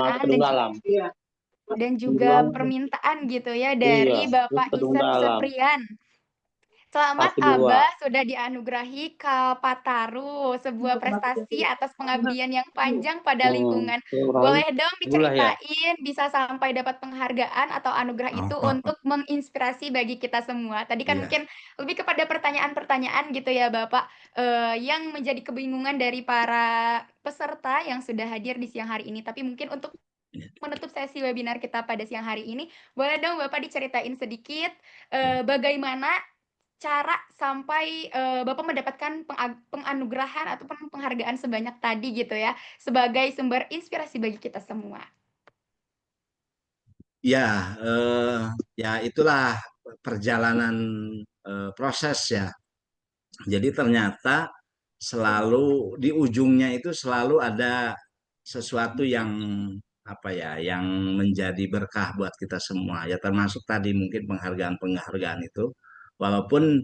dan juga permintaan gitu ya dari Bapak Isep Seprian. Selamat Aku dua. Abah sudah dianugerahi Kalpataru, sebuah prestasi atas pengabdian yang panjang pada lingkungan. Boleh dong Itulah ya. diceritain bisa sampai dapat penghargaan atau anugerah itu Oh, untuk menginspirasi bagi kita semua. Tadi kan iya. mungkin lebih kepada pertanyaan-pertanyaan gitu ya Bapak, yang menjadi kebingungan dari para peserta yang sudah hadir di siang hari ini. Tapi mungkin untuk menutup sesi webinar kita pada siang hari ini, boleh dong Bapak diceritain sedikit bagaimana cara sampai, Bapak mendapatkan penganugerahan ataupun penghargaan sebanyak tadi gitu ya, sebagai sumber inspirasi bagi kita semua. Ya, ya itulah perjalanan proses ya. Jadi ternyata selalu di ujungnya itu selalu ada sesuatu yang apa ya, yang menjadi berkah buat kita semua. Ya termasuk tadi mungkin penghargaan-penghargaan itu, walaupun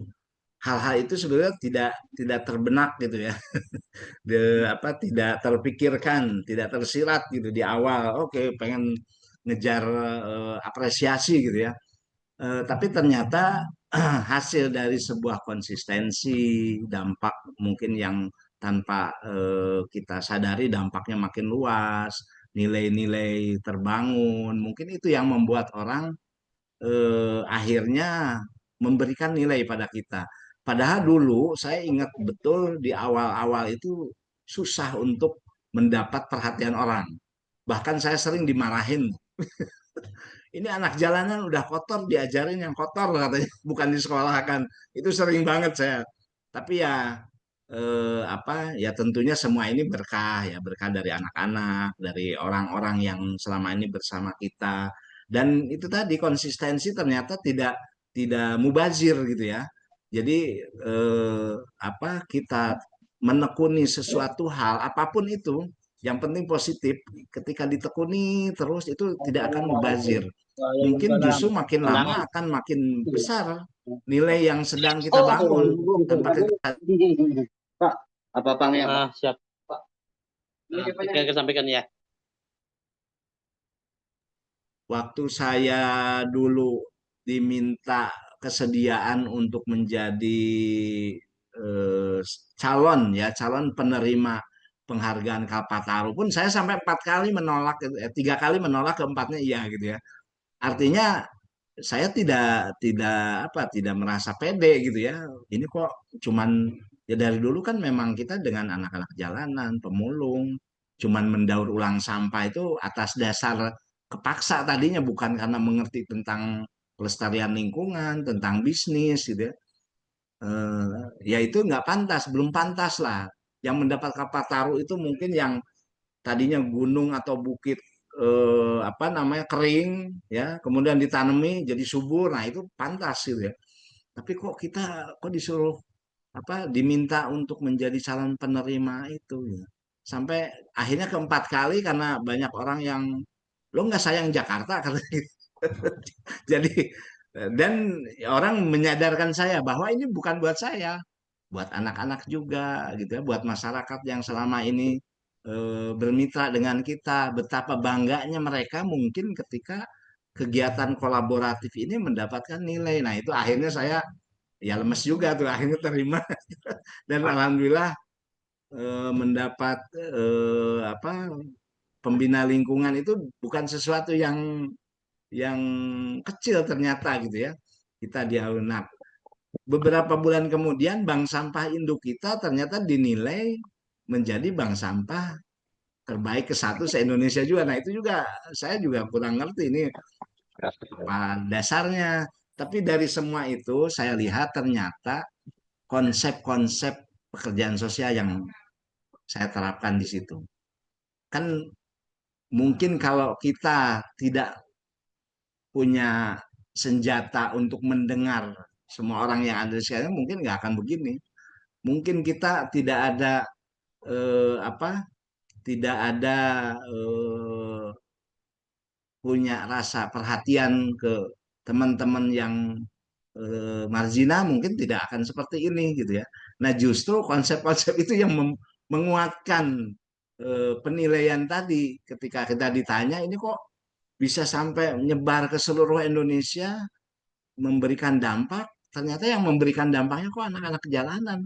hal-hal itu sebenarnya tidak terbenak gitu ya. Tidak terpikirkan, tidak tersirat gitu di awal. Oke, pengen ngejar apresiasi gitu ya. Tapi ternyata hasil dari sebuah konsistensi, dampak mungkin yang tanpa kita sadari dampaknya makin luas, nilai-nilai terbangun, mungkin itu yang membuat orang akhirnya memberikan nilai pada kita. Padahal dulu saya ingat betul di awal-awal itu susah untuk mendapat perhatian orang. Bahkan saya sering dimarahin. Ini anak jalanan udah kotor diajarin yang kotor katanya, bukan di sekolah kan. Itu sering banget saya. Tapi ya ya tentunya semua ini berkah ya, berkah dari anak-anak, dari orang-orang yang selama ini bersama kita. Dan itu tadi konsistensi ternyata tidak tidak mubazir gitu ya. Jadi kita menekuni sesuatu hal apapun itu, yang penting positif. Ketika ditekuni terus itu tidak akan mubazir. Mungkin justru makin lama akan makin besar nilai yang sedang kita bangun tanpa kita. Pak, apa Bang ya? Siap. Pak. Ini sampaikan ya. Waktu saya dulu diminta kesediaan untuk menjadi eh, calon penerima penghargaan Kalpataru pun saya sampai 4 kali menolak, 3 kali menolak, keempatnya iya gitu ya. Artinya saya tidak merasa pede gitu ya. Ini kok cuman ya dari dulu kan memang kita dengan anak-anak jalanan, pemulung, cuman mendaur ulang sampah itu atas dasar kepaksa tadinya, bukan karena mengerti tentang pelestarian lingkungan, tentang bisnis gitu ya. Ya itu nggak pantas, belum pantas lah. Yang mendapat Kalpataru itu mungkin yang tadinya gunung atau bukit kering ya, kemudian ditanami jadi subur, nah itu pantas gitu ya. Tapi kok disuruh diminta untuk menjadi calon penerima itu ya. Sampai akhirnya keempat kali karena banyak orang yang lo nggak sayang Jakarta kata gitu. Jadi dan orang menyadarkan saya bahwa ini bukan buat saya, buat anak-anak juga gitu ya, buat masyarakat yang selama ini bermitra dengan kita. Betapa bangganya mereka mungkin ketika kegiatan kolaboratif ini mendapatkan nilai. Nah itu akhirnya saya ya lemes juga tuh, akhirnya terima dan alhamdulillah mendapat pembina lingkungan itu bukan sesuatu yang kecil ternyata gitu ya. Kita dialunak. Beberapa bulan kemudian bank sampah induk kita ternyata dinilai menjadi bank sampah terbaik ke-1 se-Indonesia juga. Nah itu juga saya juga kurang ngerti ini apa dasarnya. Tapi dari semua itu saya lihat ternyata konsep-konsep pekerjaan sosial yang saya terapkan di situ. Kan mungkin kalau kita tidak punya senjata untuk mendengar semua orang yang ada di sekitarnya, mungkin nggak akan begini. Mungkin kita tidak ada eh, apa tidak ada eh, punya rasa perhatian ke teman-teman yang marginal, mungkin tidak akan seperti ini gitu ya. Nah justru konsep-konsep itu yang menguatkan penilaian tadi ketika kita ditanya ini kok bisa sampai menyebar ke seluruh Indonesia, memberikan dampak ternyata yang memberikan dampaknya kok anak-anak jalanan,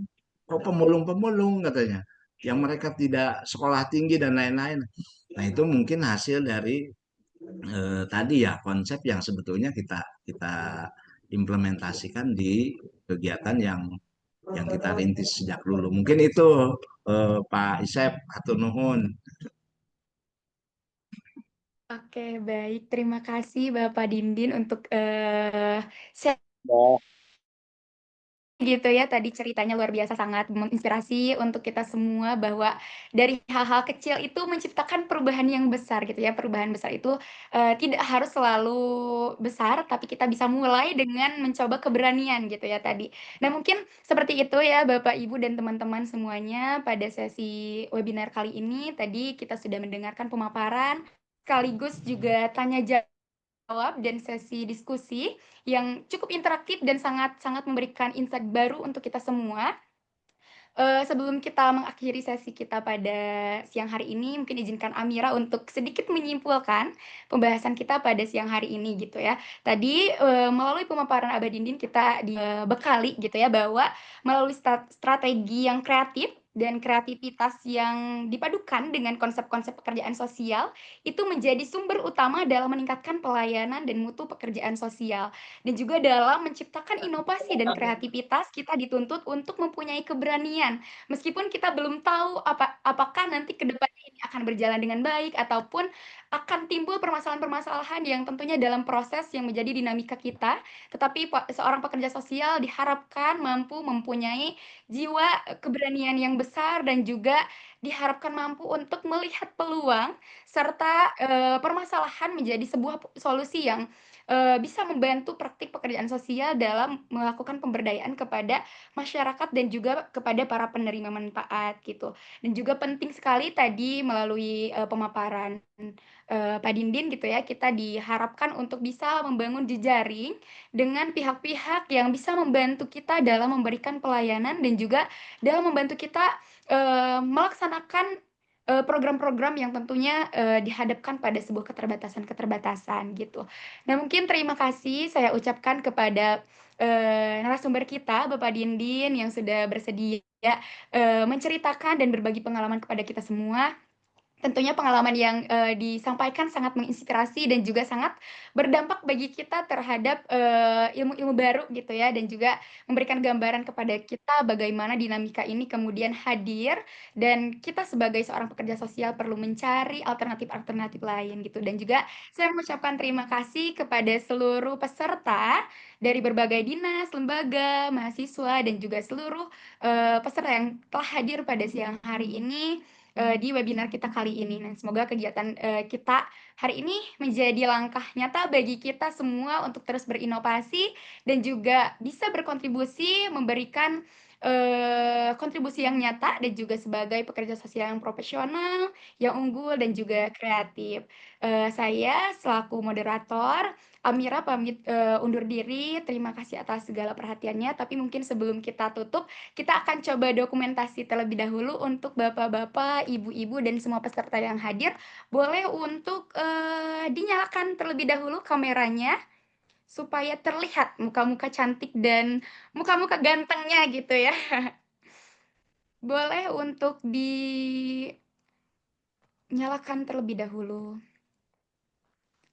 kok pemulung-pemulung katanya, yang mereka tidak sekolah tinggi dan lain-lain. Nah, itu mungkin hasil dari tadi ya konsep yang sebetulnya kita kita implementasikan di kegiatan yang kita rintis sejak dulu. Mungkin itu Pak Isep, hatur nuhun. Oke, baik. Terima kasih Bapak Dindin untuk share gitu ya. Tadi ceritanya luar biasa sangat menginspirasi untuk kita semua bahwa dari hal-hal kecil itu menciptakan perubahan yang besar gitu ya. Perubahan besar itu tidak harus selalu besar, tapi kita bisa mulai dengan mencoba keberanian gitu ya tadi. Nah, mungkin seperti itu ya Bapak, Ibu, dan teman-teman semuanya pada sesi webinar kali ini. Tadi kita sudah mendengarkan pemaparan sekaligus juga tanya jawab dan sesi diskusi yang cukup interaktif dan sangat-sangat memberikan insight baru untuk kita semua. Sebelum kita mengakhiri sesi kita pada siang hari ini, mungkin izinkan Amira untuk sedikit menyimpulkan pembahasan kita pada siang hari ini gitu ya. Tadi melalui pemaparan Abah Dindin kita dibekali gitu ya bahwa melalui strategi yang kreatif dan kreativitas yang dipadukan dengan konsep-konsep pekerjaan sosial itu menjadi sumber utama dalam meningkatkan pelayanan dan mutu pekerjaan sosial. Dan juga dalam menciptakan inovasi dan kreativitas kita dituntut untuk mempunyai keberanian. Meskipun kita belum tahu apakah nanti ke depannya ini akan berjalan dengan baik ataupun akan timbul permasalahan-permasalahan yang tentunya dalam proses yang menjadi dinamika kita, tetapi seorang pekerja sosial diharapkan mampu mempunyai jiwa keberanian yang besar dan juga diharapkan mampu untuk melihat peluang serta permasalahan menjadi sebuah solusi yang bisa membantu praktik pekerjaan sosial dalam melakukan pemberdayaan kepada masyarakat dan juga kepada para penerima manfaat gitu. Dan juga penting sekali tadi melalui pemaparan Pak Dindin gitu ya, kita diharapkan untuk bisa membangun jejaring dengan pihak-pihak yang bisa membantu kita dalam memberikan pelayanan dan juga dalam membantu kita melaksanakan program-program yang tentunya dihadapkan pada sebuah keterbatasan-keterbatasan gitu. Nah, mungkin terima kasih saya ucapkan kepada narasumber kita, Bapak Dindin, yang sudah bersedia menceritakan dan berbagi pengalaman kepada kita semua. Tentunya pengalaman yang disampaikan sangat menginspirasi dan juga sangat berdampak bagi kita terhadap ilmu-ilmu baru gitu ya, dan juga memberikan gambaran kepada kita bagaimana dinamika ini kemudian hadir dan kita sebagai seorang pekerja sosial perlu mencari alternatif-alternatif lain gitu. Dan juga saya mengucapkan terima kasih kepada seluruh peserta dari berbagai dinas, lembaga, mahasiswa, dan juga seluruh peserta yang telah hadir pada siang hari ini di webinar kita kali ini. Nah, semoga kegiatan kita hari ini menjadi langkah nyata bagi kita semua untuk terus berinovasi dan juga bisa berkontribusi memberikan kontribusi yang nyata dan juga sebagai pekerja sosial yang profesional, yang unggul dan juga kreatif. Saya selaku moderator Amira pamit undur diri. Terima kasih atas segala perhatiannya. Tapi mungkin sebelum kita tutup, kita akan coba dokumentasi terlebih dahulu untuk bapak-bapak, ibu-ibu, dan semua peserta yang hadir. Boleh untuk dinyalakan terlebih dahulu kameranya supaya terlihat muka-muka cantik dan muka-muka gantengnya gitu ya. Boleh untuk dinyalakan terlebih dahulu.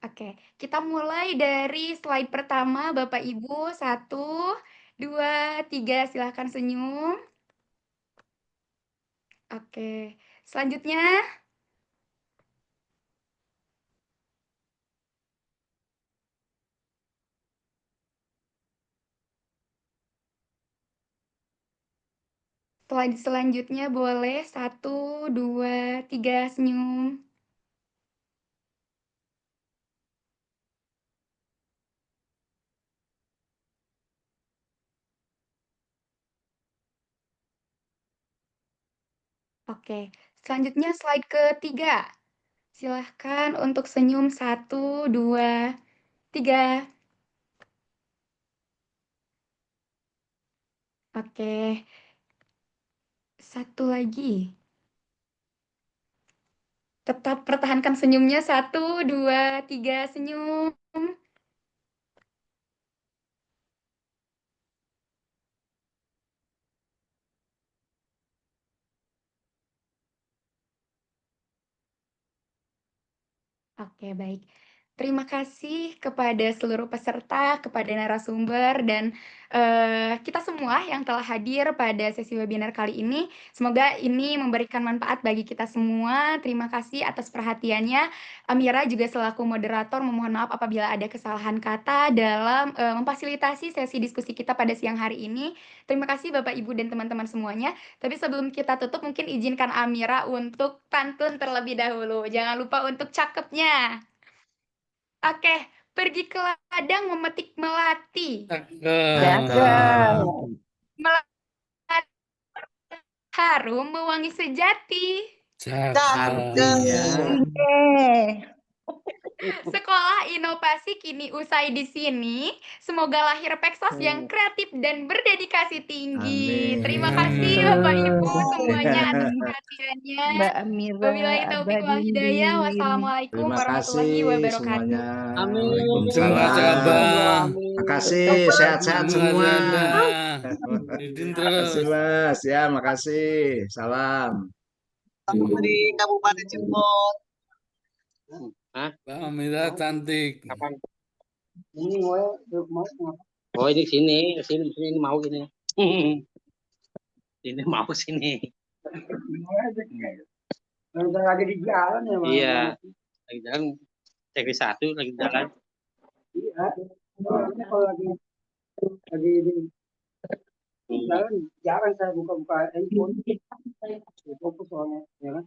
Oke, kita mulai dari slide pertama, Bapak Ibu. 1, 2, 3, silahkan senyum. Oke, selanjutnya. Slide selanjutnya boleh. 1, 2, 3, senyum. Oke, selanjutnya slide ketiga. Silahkan untuk senyum. 1, 2, 3. Oke, satu lagi. Tetap pertahankan senyumnya. 1, 2, 3, senyum. Oke, baik. Terima kasih kepada seluruh peserta, kepada narasumber, dan kita semua yang telah hadir pada sesi webinar kali ini. Semoga ini memberikan manfaat bagi kita semua. Terima kasih atas perhatiannya. Amira juga selaku moderator memohon maaf apabila ada kesalahan kata dalam memfasilitasi sesi diskusi kita pada siang hari ini. Terima kasih Bapak, Ibu, dan teman-teman semuanya. Tapi sebelum kita tutup, mungkin izinkan Amira untuk pantun terlebih dahulu. Jangan lupa untuk cakepnya. Oke, pergi ke ladang memetik melati. Cakep. Melati harum mewangi sejati. Artinya Sekolah inovasi kini usai di sini. Semoga lahir Peksos yang kreatif dan berdedikasi tinggi. Amin. Terima kasih Bapak Ibu semuanya atas perhatiannya. Mbak Amira, Wabillahi taufiq wal hidayah. Abadin. Wassalamualaikum Terima warahmatullahi kasih wabarakatuh. semuanya. Amin. Terima kasih Waalaikumsalam. Abang. Makasih, sehat-sehat Terima kasih semua. Ada. Izin Makasih terus. Mas, ya makasih. Salam. Di Kabupaten Cirebon. Hah? Mbak Amira cantik. Kapan? Oh ini sini ini mau gini. Ini mau sini. Lagi di jalan ya, Mas? Iya. Lagi jalan. Seri 1 lagi jalan. Iya. Kalau lagi di jalan jarang saya buka-buka handphone. Fokus soalnya, ya kan?